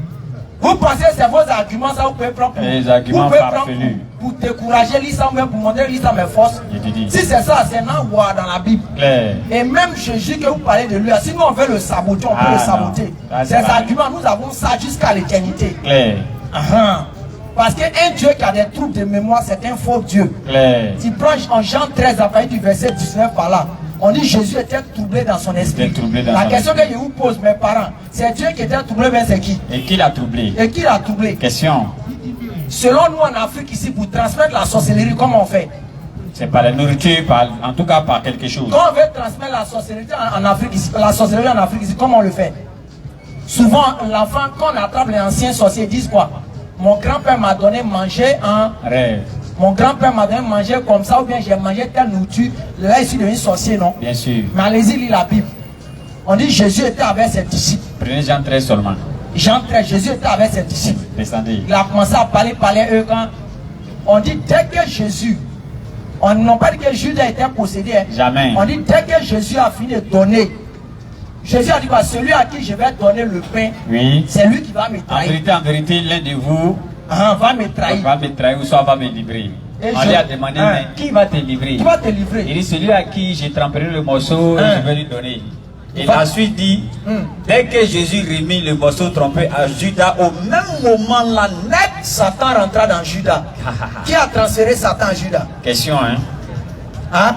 Vous pensez que c'est vos arguments, ça vous pouvez prendre pour, Les arguments vous pouvez prendre farfelus. pour décourager l'islam, pour montrer que l'islam est force. Je te dis. Si c'est ça, c'est Nawa dans la Bible. Claire. Et même Jésus que vous parlez de lui, si nous on veut le saboter, on peut Ah, le non. saboter. Ça, c'est Ces pas arguments, nous avons ça jusqu'à l'éternité. Claire. Parce qu'un Dieu qui a des troubles de mémoire, c'est un faux Dieu. Claire. Tu prends en Jean 13, à partir du verset 19 par là, on dit Jésus était troublé dans son esprit. Était troublé dans La son question esprit. que je vous pose, mes parents, c'est Dieu qui était troublé, mais c'est qui? Et qui l'a troublé? Et qui l'a troublé? Question. Selon nous en Afrique ici, pour transmettre la sorcellerie, comment on fait? C'est par la nourriture, en tout cas par quelque chose. Quand on veut transmettre la sorcellerie en Afrique ici, comment on le fait? Souvent, l'enfant, quand on attrape les anciens sorciers, ils disent quoi? Mon grand-père m'a donné manger en Rêve. Mon grand-père m'a donné manger comme ça, ou bien j'ai mangé telle nourriture. Là, je suis devenu sorcier, non? Bien sûr. Mais allez-y, lisez la Bible. On dit Jésus était avec ses disciples. Prenez Jean 13 seulement. Jean 13, Jésus était avec ses disciples. Descendez. Il a commencé à parler eux quand on dit dès que Jésus, on n'a pas dit que Judas était possédé. Hein. Jamais. On dit dès que Jésus a fini de donner, Jésus a dit bah, celui à qui je vais donner le pain, Oui. c'est lui qui va me trahir. En vérité, l'un de vous Va me trahir. va me trahir ou soit va me livrer. Et On je- lui a demandé, Hein. mais qui va te livrer? Qui va te livrer? Il dit, celui à qui j'ai trempé le morceau, Hein. je vais lui donner. Il Va- a ensuite dit, Hum. dès que Jésus remit le morceau trompé à Judas, au même moment là, net, Satan rentra dans Judas. Qui a transféré Satan à Judas? question, hein? Hein?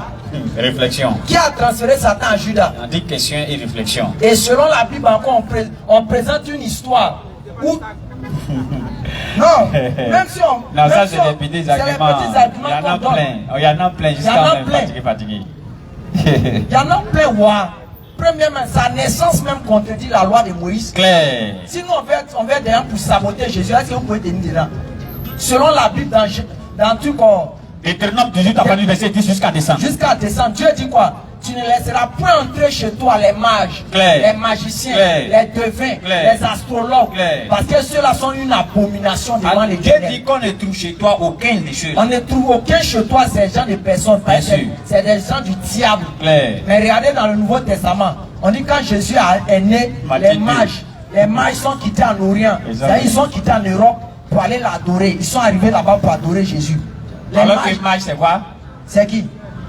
Réflexion. Qui a transféré Satan à Judas? On dit question et réflexion. Et selon la Bible encore, on présente une histoire où... Non, même si on... Non, même ça si c'est les petits arguments. Il y en a plein. Il y en a plein. Jusqu'à même fatigué. Il y en a plein, ouais. Premièrement, sa naissance même contredit la loi de Moïse. Claire. Sinon, on va dedans pour saboter Jésus. Est-ce que vous pouvez tenir dedans? Selon la Bible, dans tout corps. Deutéronome 18 à partir du verset 10 jusqu'à décembre. Jusqu'à décembre, Dieu dit quoi? Tu ne laisseras point entrer chez toi les mages, Claire. les magiciens, Claire. les devins, Claire. les astrologues. Claire. Parce que ceux-là sont une abomination devant les Dieu ténèbres. dit qu'on ne trouve chez toi aucun des choses. On ne trouve aucun chez toi ces gens de personnes. Bien sûr. C'est des gens du diable. Claire. Mais regardez dans le Nouveau Testament, on dit quand Jésus est né, les mages sont quittés en Orient. C'est-à-dire, ils sont quittés en Europe pour aller l'adorer. Ils sont arrivés là-bas pour adorer Jésus. Les Alors mages, que mage c'est quoi? c'est qui?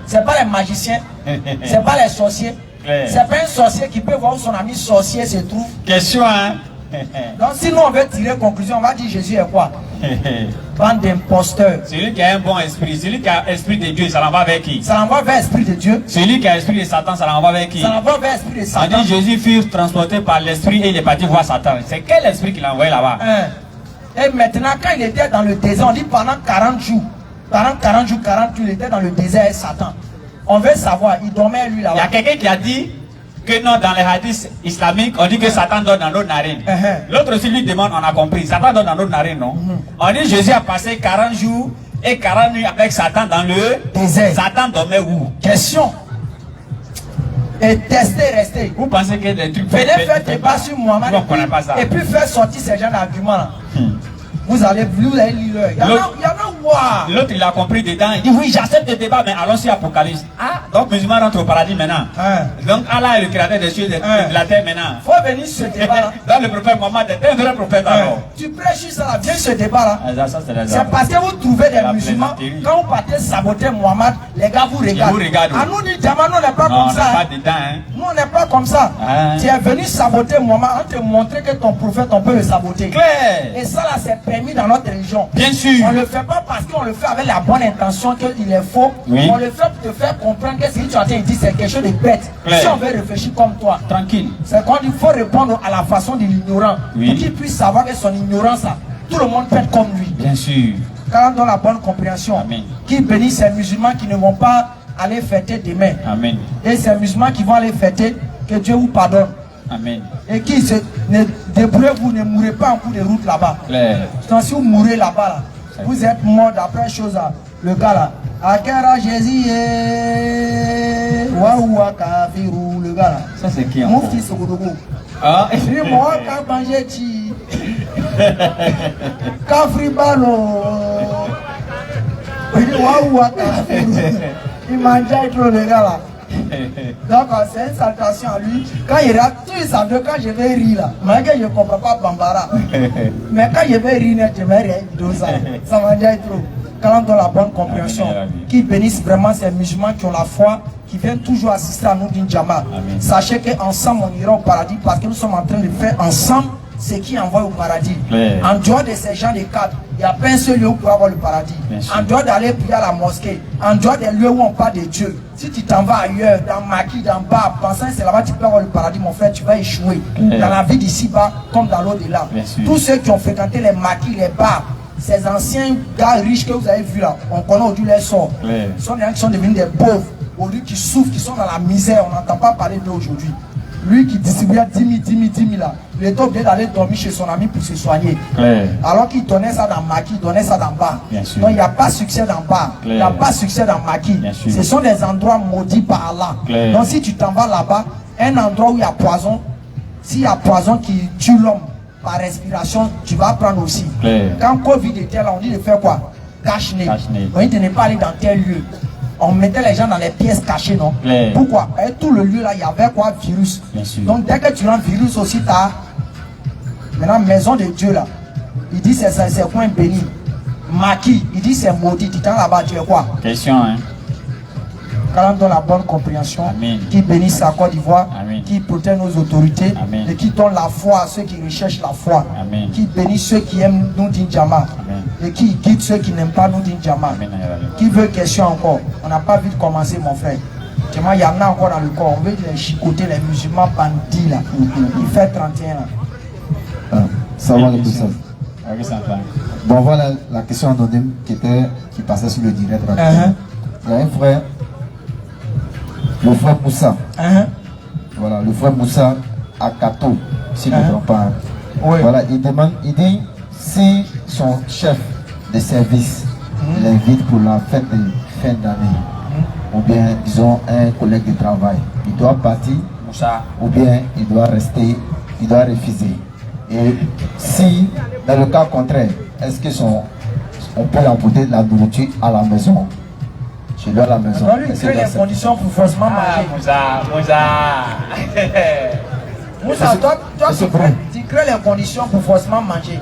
C'est pas les magiciens, c'est pas les sorciers. Claire. C'est pas un sorcier qui peut voir où son ami sorcier se trouve. Question, hein? Donc si nous on veut tirer conclusion, on va dire Jésus est quoi? Bande d'imposteurs. Celui qui a un bon esprit, celui qui a l'esprit de Dieu, ça l'envoie vers qui? Ça l'envoie vers l'esprit de Dieu. Celui qui a l'esprit de Satan, ça l'envoie vers qui? Ça l'envoie vers l'esprit de On Satan. dit Jésus fut transporté par l'esprit et il est parti voir Satan. C'est quel esprit qu'il a envoyé là-bas? Et maintenant, quand il était dans le désert, on dit pendant 40 jours, 40 jours, il était dans le désert avec Satan. On veut savoir, il dormait lui Il y a là-bas. quelqu'un qui a dit que non, dans les hadiths islamiques, on dit que Satan donne dans nos narines. L'autre aussi lui demande, on a compris, Satan donne dans nos narines, non? On dit Jésus a passé 40 jours et 40 nuits avec Satan dans le désert. Satan dormait où? Question. Et tester, rester. Vous pensez que des trucs... Venez faire débat sur Mohamed on connaît pas ça. et puis faire sortir ces gens d'arguments là. Vous allez lire leur. Il y en a, wow. L'autre il a compris dedans, il dit oui j'accepte le débat mais allons sur Apocalypse. Ah, donc musulman rentre au paradis maintenant. Donc Allah est le créateur des cieux et de la terre maintenant. Faut venir sur ce débat là. Dans le prophète Mohammed, c'est un vrai prophète alors. Tu prêches ça là, viens ce débat là. C'est parce que vous trouvez des musulmans, quand vous partez saboter Mohamed, les gars vous regardent. À nous dit Djama, nous on n'est pas comme ça. On n'est pas dedans, hein. Nous on n'est pas comme ça. Tu es venu saboter Mohamed, on te montrer que ton prophète on peut le saboter. Claire. Et ça là c'est permis dans notre religion. Bien sûr. On ne le fait pas parce qu'on le fait avec la bonne intention qu'il est faux. Oui. On le fait pour te faire comprendre que ce que tu as dit c'est quelque chose de bête. Claire. Si on veut réfléchir comme toi, Tranquille. c'est quand il faut répondre à la façon de l'ignorant. Oui. Pour qu'il puisse savoir que son ignorance là, tout le monde peut être comme lui. Bien sûr. Quand on donne la bonne compréhension, Amen. qui bénit ces musulmans qui ne vont pas aller fêter demain. Amen. Et ces musulmans qui vont aller fêter, que Dieu vous pardonne. Amen. Et qui se débrouillez-vous, ne mourrez pas en cours de route là-bas. Claire. Donc si vous mourrez là-bas, là, vous êtes mort d'après chose là. Le gars là. Akera Jésus Waouh Kafiru, le gars là. Ça c'est qui encore? Moufti Sogodogo. Ah. Et moi quand j'ai dit Kafri Balo. Waouh Kafiru. Il mangeait trop le gars là. Donc c'est une salutation à lui. Quand il rate, tous ils savent quand je vais rire là. Malgré que je ne comprends pas Bambara. Mais quand je vais rire, je vais rire. Ça m'a dit trop. Quand on donne la bonne compréhension, qui bénissent vraiment ces musulmans qui ont la foi, qui viennent toujours assister à nous d'une Jama. Sachez qu'ensemble on ira au paradis parce que nous sommes en train de faire ensemble ce qui envoie au paradis. En dehors de ces gens de cadres, il n'y a pas un seul lieu où pour avoir le paradis. En dehors d'aller prier à la mosquée, en dehors des lieux où on parle de Dieu, si tu t'en vas ailleurs, dans Maki, dans Bas, pensant que c'est là-bas tu peux avoir le paradis, mon frère, tu vas échouer. Dans la vie d'ici-bas, comme dans l'au-delà. Tous ceux qui ont fréquenté les Maki, les Bas, ces anciens gars riches que vous avez vus là, on connaît aujourd'hui les sorts. Ce sont des gens qui sont devenus des pauvres, aujourd'hui qui souffrent, qui sont dans la misère, on n'entend pas parler d'eux aujourd'hui. Lui qui distribuait 10 000 là, il était obligé d'aller dormir chez son ami pour se soigner. Alors qu'il donnait ça dans Maki, il donnait ça dans Bas. Donc il n'y a pas de succès dans Bas, il n'y a pas de succès dans Maki. Ce sont des endroits maudits par Allah. Donc si tu t'en vas là-bas, un endroit où il y a poison, s'il y a poison qui tue l'homme par respiration, tu vas prendre aussi. Quand Covid était là, on dit de faire quoi? Cache-nez. On dit de ne pas aller dans tel lieu. On mettait les gens dans les pièces cachées, non? Pourquoi? Et tout le lieu là, il y avait quoi? Virus. Donc dès que tu as un virus aussi, tu as maintenant maison de Dieu là. Il dit c'est coin béni. Maki, il dit c'est maudit. Tu t'en là-bas, tu es quoi? Question, hein? Quand on donne la bonne compréhension, qui bénisse la Côte d'Ivoire, qui protège nos autorités, et qui donne la foi à ceux qui recherchent la foi, qui bénisse ceux qui aiment nous d'Injama, et qui guide ceux qui n'aiment pas nous d'Injama. Qui veut question encore? On n'a pas vite commencer, mon frère. Il y en a encore dans le corps. On veut les chicoter les musulmans bandits là. Il fait 31 ans. Ça va tout ça. Bon, voilà la question anonyme qui passait sur le direct. Il y a un frère, le frère Moussa. Voilà, le frère Moussa à Kato, si je ne me trompe pas. Voilà, il dit si son chef de service l'invite pour la fête de fin d'année, ou bien disons un collègue de travail, il doit partir, ou bien il doit rester, il doit refuser. Et si, dans le cas contraire, est-ce que on peut apporter de la nourriture à la maison, chez lui à la maison? On lui crée les conditions pour forcément manger. Moussa, toi tu crées les conditions pour forcément manger.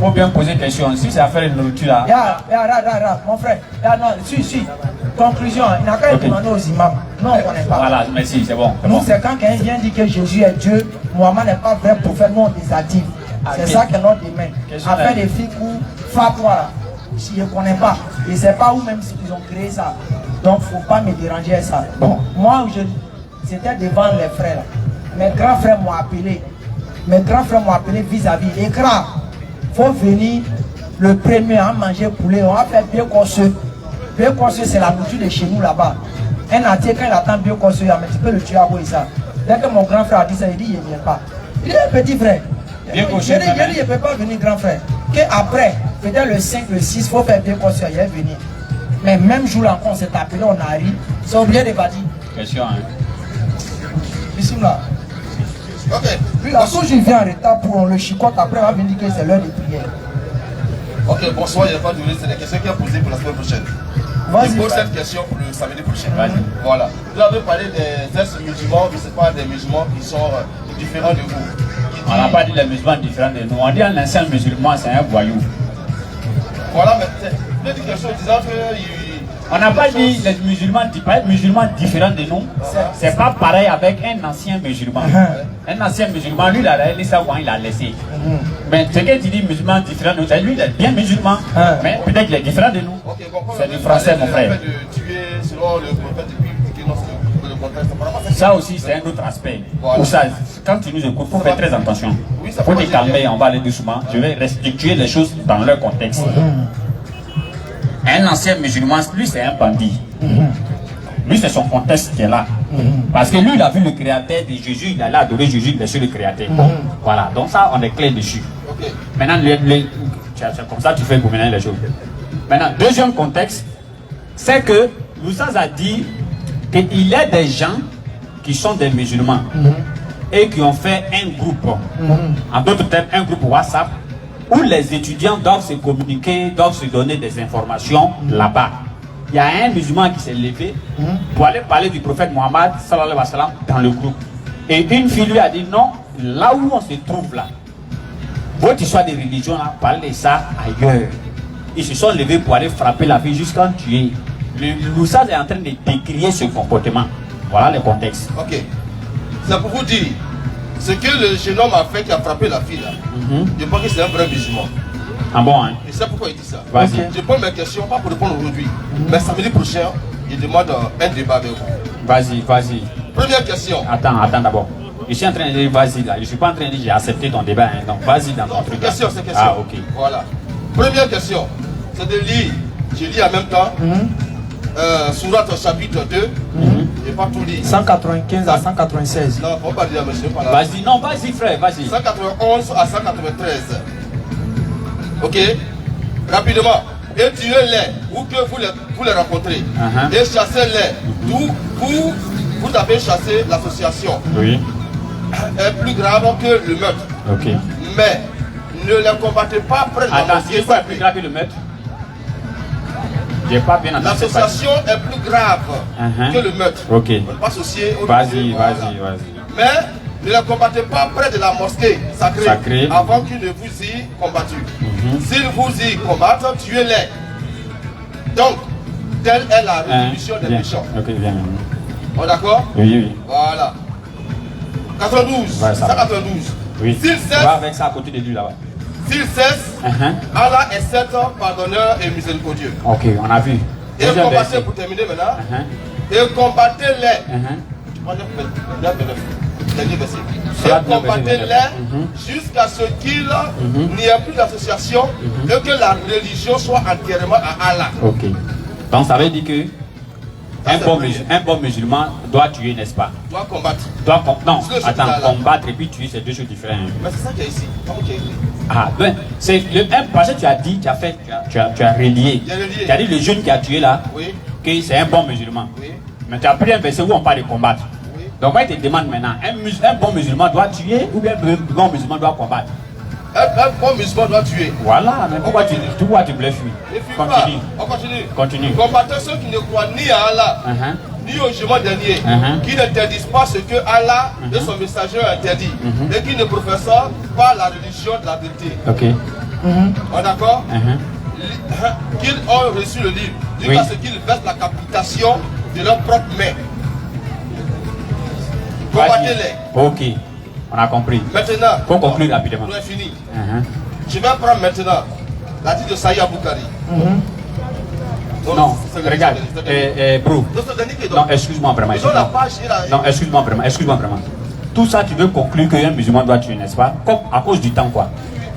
Faut bien poser une question. Si c'est affaire de nourriture là. Mon frère, non, si. Conclusion, il n'a qu'à demander aux imams. Non, on ne connaît pas. Voilà, merci, c'est bon. Nous, c'est quand quelqu'un vient dire que Jésus est Dieu, Mohamed n'est pas vrai prophète, nous on désactive. C'est ça que notre domaine. Après les filles ou fatwa là, si je ne connais pas, je ne sais pas où même ils ont créé ça. Donc il ne faut pas me déranger à ça. Bon, moi, c'était devant les frères là. Mes grands frères m'ont appelé. Vis-à-vis. Écran, il faut venir le premier à manger poulet. On va faire bien corseux. Bien corseux, c'est la nourriture de chez nous là-bas. Un entier, quand il attend bien corseux, tu peux le tuer à ça. Dès que mon grand frère a dit ça, il dit il ne vient pas. Il est un petit frère. Je dis, il ne peut pas venir grand frère. Qu'après, peut-être le 5, le 6, il faut faire bien corseux, il est venu. Mais même jour là, quand on s'est appelé, on arrive, c'est obligé de bâtir. Question, hein. Ici là. Ok. Puis la chose, il vient en retard pour on le chicote, après on va venir dire que c'est l'heure de prière. Ok, bonsoir, il n'y a pas de c'est des questions qui sont posées pour la semaine prochaine. Je pose cette question pour le samedi prochain. Voilà. Vous avez parlé des ex-musulmans, je ne sais pas, des musulmans qui sont différents de vous. On n'a pas dit les musulmans différents de nous. On dit un ancien musulman, c'est un voyou. Voilà, mais vous avez dit quelque chose disant que. On n'a pas dit les musulmans différents de nous. C'est pas pareil avec un ancien musulman. Un ancien musulman, lui, il a réalisé ça quand il a laissé. Mais ce que tu dis musulman différent de nous, lui, il est bien musulman. Mais peut-être qu'il est différent de nous. C'est du français, mon frère. Ça aussi, c'est un autre aspect. Pour ça, quand tu nous écoutes, il faut faire très attention. Il faut te calmer, on va aller doucement. Je vais restituer les choses dans leur contexte. Un ancien musulman, lui, c'est un bandit. Lui, c'est son contexte qui est là. Parce que lui, il a vu le créateur de Jésus, il allait adorer Jésus, il est sur le créateur. Voilà, donc ça, on est clair dessus. Maintenant, c'est comme ça que tu fais gouverner les choses. Maintenant, deuxième contexte, c'est que Loussaz a dit qu'il y a des gens qui sont des musulmans et qui ont fait un groupe, en d'autres termes, un groupe WhatsApp, où les étudiants doivent se communiquer, doivent se donner des informations là-bas. Il y a un musulman qui s'est levé pour aller parler du prophète Mohammed sallallahu alayhi wa sallam dans le groupe. Et une fille lui a dit non, là où on se trouve là, votre histoire de religion là, parlez ça ailleurs. Ils se sont levés pour aller frapper la fille jusqu'à tuer. Le Loussaz est en train de décrier ce comportement. Voilà le contexte. Ok. C'est pour vous dire, ce que le jeune homme a fait qui a frappé la fille là, je pense que c'est un vrai musulman. Ah bon, hein? Et c'est pourquoi il dit ça. Vas-y. Je pose mes questions, pas pour répondre aujourd'hui, mais samedi prochain, je demande un débat avec vous. Vas-y. Première question. Attends d'abord. Je suis en train de dire vas-y là. Je ne suis pas en train de dire j'ai accepté ton débat. Hein. Donc vas-y dans ton truc. C'est question. Ah, ok. Voilà. Première question, c'est de lire. Je lis en même temps. Sourate chapitre 2. Je n'ai pas tout lu. 195 à 196. Non, il ne faut pas dire, monsieur. Vas-y, frère, vas-y. 191 à 193. Ok. Rapidement. Et tuez-les où que vous les rencontrez. Et chassez-les d'où vous avez chassé l'association. Oui. Est plus grave que le meurtre. Ok. Mais ne les combattez pas près de la Attends, mosquée. c'est quoi plus grave que le meurtre? J'ai pas bien entendu. L'association est plus grave que le meurtre. Ok. On ne pas associer au Vas-y. Mais ne les combattez pas près de la mosquée sacrée. Avant qu'ils ne vous y combattent. S'ils vous y combattent, tuez-les. Donc, telle est la résolution des méchants. Ok, bien. On est d'accord? Oui. Voilà. 92. Ouais, 192. Oui. S'ils cessent. Va avec ça à côté de lui là-bas. s'il cesse, Allah est certes pardonneur et miséricordieux. Ok, on a vu. Et combattez, pour terminer maintenant, et combattez-les. Dernier verset. Et combattez-les jusqu'à ce qu'il n'y ait plus d'association et que la religion soit entièrement à Allah. Ok. Donc ça veut dire que un bon musulman doit tuer, n'est-ce pas? Doit combattre. Non, attends, combattre et puis tuer, c'est deux choses différentes. Mais c'est ça qu'il y a ici. Ah, ben, c'est parce que tu as dit, tu as relié. Tu as dit le jeune qui a tué là, que c'est un bon musulman. Oui. Mais tu as pris un verset où on parle de combattre. Oui. Donc moi, je te demande maintenant, un bon musulman doit tuer ou bien un bon musulman doit combattre? Un bon musulman doit tuer. Voilà, mais pourquoi tu voulais fuir? Continue. On continue. Continue. Combattez ceux qui ne croient ni à Allah, ni au jugement dernier, qui n'interdisent pas ce que Allah et son messager ont interdit, et qui ne professent pas la religion de la vérité. Ok. On est d'accord? Qu'ils ont reçu le livre, jusqu'à ce qu'ils versent la capitation de leurs propres mains. Combattez-les. Ok, on a compris. Maintenant, faut conclure rapidement. On est fini. Je vais prendre maintenant la titre de Saïd Aboukari. Non, regarde, bro. Non, excuse-moi vraiment. Non, excuse-moi vraiment. Tout ça, tu veux conclure qu'un musulman doit tuer, n'est-ce pas? Comme à cause du temps, quoi.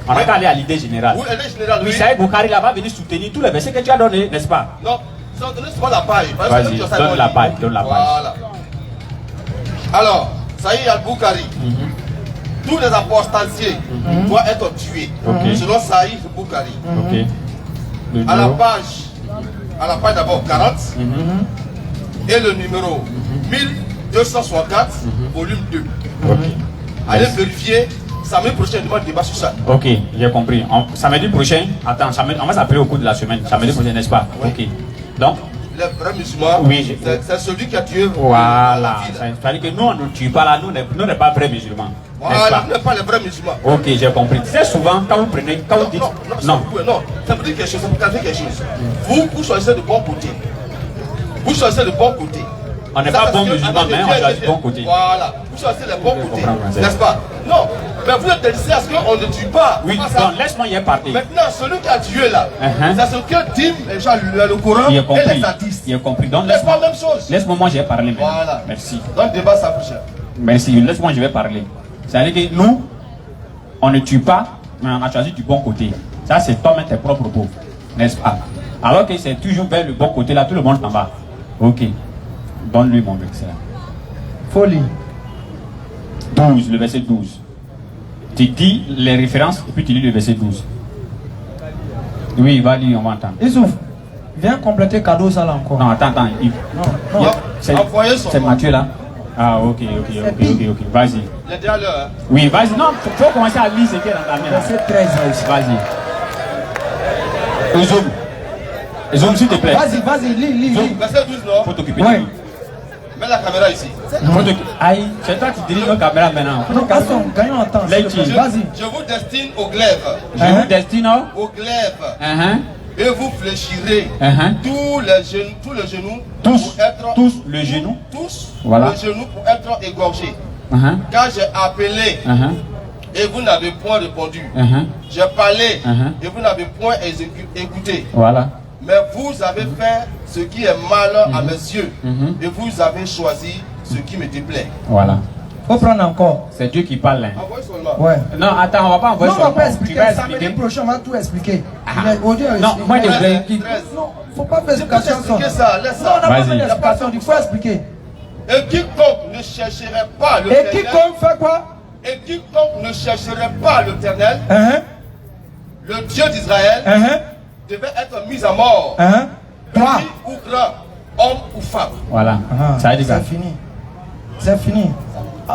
On a qu'à aller à l'idée générale. Oui, l'idée générale, oui. Saïd Aboukari là va venir soutenir tous les versets que tu as donnés, n'est-ce pas? Non, donnez seulement la page. Vas-y, donne la page, Voilà. Alors, Saïd Aboukari, tous les apostasiers doivent être tués, selon Saïd Aboukari. À la page d'abord 40 et le numéro 1264, volume 2. Allez vérifier. Samedi prochain, demande débat sur ça. Ok, j'ai compris. Samedi prochain, attends, on va s'appeler au cours de la semaine. Samedi prochain, n'est-ce pas? Ok. Donc, le vrai musulman, oui, c'est celui qui a tué. Voilà. C'est-à-dire que nous, on ne tue pas là, nous n'est pas vrais musulmans. Voilà, nous n'est pas les vrais musulmans. Ok, j'ai compris. C'est souvent quand vous prenez, quand vous dites. Non, ça veut dire quelque chose, ça veut dire quelque chose. Vous choisissez de bon côté. Vous choisissez le bon côté. On n'est pas bon musulman, mais on choisit le bon côté. Voilà, vous choisissez le bon côté, n'est-ce pas? Non, mais vous êtes décidé à ce qu'on ne tue pas. Oui, donc laisse-moi y parler. Maintenant, celui qui a tué là, c'est ce que dit le Coran et les hadiths. Il a compris. Donc n'est-ce pas la même chose? Laisse-moi, moi je vais parler maintenant. Voilà. Merci. Donc débat ça prochaine. Merci, laisse-moi je vais parler. C'est-à-dire que nous, on ne tue pas, mais on a choisi du bon côté. Ça, c'est toi-même tes propres pauvres, n'est-ce pas? Alors que c'est toujours vers le bon côté, là, tout le monde s'en va. Ok. Donne-lui mon verset. Folie. 12, le verset 12. Tu dis les références et puis tu lis le verset 12. Oui, va lire, on va entendre. Issouf, viens compléter cadeau ça là encore. Non, attends, Yves. Non. C'est Mathieu là. Ah, ok. Vas-y. Oui, vas-y. Non, faut commencer à lire ce qui est dans la mienne. Verset 13 là aussi. Vas-y. Zoom, s'il te plaît. Vas-y, lis. Verset 12, non? Faut t'occuper de lui. Mets la caméra ici. Aïe, c'est toi qui diriges nos caméras maintenant. Gagnons en temps. Vas-y. Je vous destine au glaive. Je vous destine au glaive. Et vous fléchirez tous les genoux tous le genou le genou pour être égorgés. Car j'ai appelé et vous n'avez point répondu. J'ai parlé et vous n'avez point écouté. Voilà. Mais vous avez fait ce qui est mal à mes yeux et vous avez choisi ce qui me déplaît. Voilà. Faut prendre encore. C'est Dieu qui parle. Hein. Envoie seulement. Ouais. Non, attends, on va pas envoyer seulement. On va pas expliquer. Tu vas Samedi expliquer. prochain, on va tout expliquer. Non, moi je voulais. Non, faut pas faire explication. Expliquer ça, laisse ça. Non, on n'a pas fait d'explication, il faut expliquer. Et quiconque ne chercherait pas le Et quiconque fait quoi? Et quiconque ne chercherait pas l'Éternel, le Dieu d'Israël, devait être mis à mort. Toi. Petit ou grand, homme ou femme. Voilà. Ça a dit ça. C'est fini. C'est fini.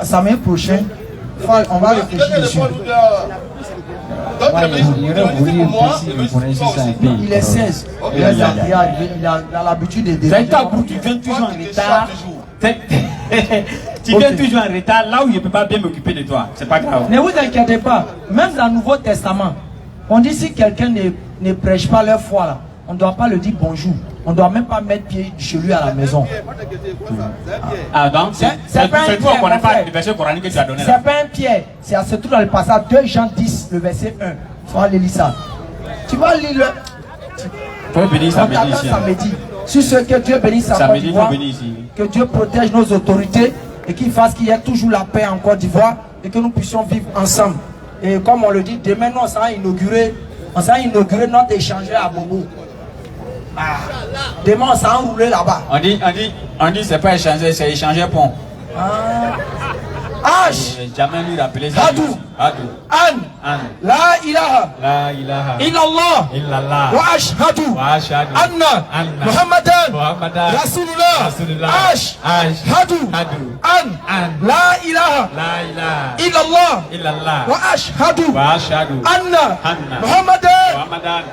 Samedi prochain, on va réfléchir dessus. Il est 16. Il a l'habitude de dire. Tu viens toujours en retard. Tu viens toujours en retard là où je ne peux pas bien m'occuper de toi. C'est pas grave. Ne vous inquiétez pas. Même dans le Nouveau Testament, on dit si quelqu'un ne prêche pas leur foi là, on ne doit pas le dire bonjour. On ne doit même pas mettre pied chez lui à la maison. Ah donc c'est toi qu'on n'a pas le verset coranique que tu as donné là. C'est pas un pied. C'est à ce truc dans le passage 2 Jean 10, le verset 1. Tu vas lire ça. Tu vas lire le. Faut bénir samedi. Sur ce que Dieu bénisse sa Côte d'Ivoire, que Dieu protège nos autorités et qu'il fasse qu'il y ait toujours la paix en Côte d'Ivoire et que nous puissions vivre ensemble. Et comme on le dit, demain nous, on s'est inauguré notre échangeur à Bobo. Ah. Demain on s'est enroulé là-bas. On dit c'est pas échanger, c'est échanger pont. Ah. H. Jamais lui rappeler ça. Hadou. An. La ilaha. Illallah. Wa ashhadu. Anna. Muhammadan. Rasulullah. Ashhadu. An. La ilaha. Illallah. Wa ashhadu. Anna. Muhammadan.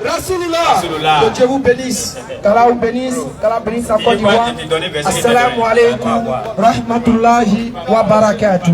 Rasulullah. Que Dieu vous bénisse. Qu'Allah vous bénisse. Qu'Allah bénisse sa Côte d'Ivoire. Assalamu alaikum. Rahmatullahi wa barakatuh.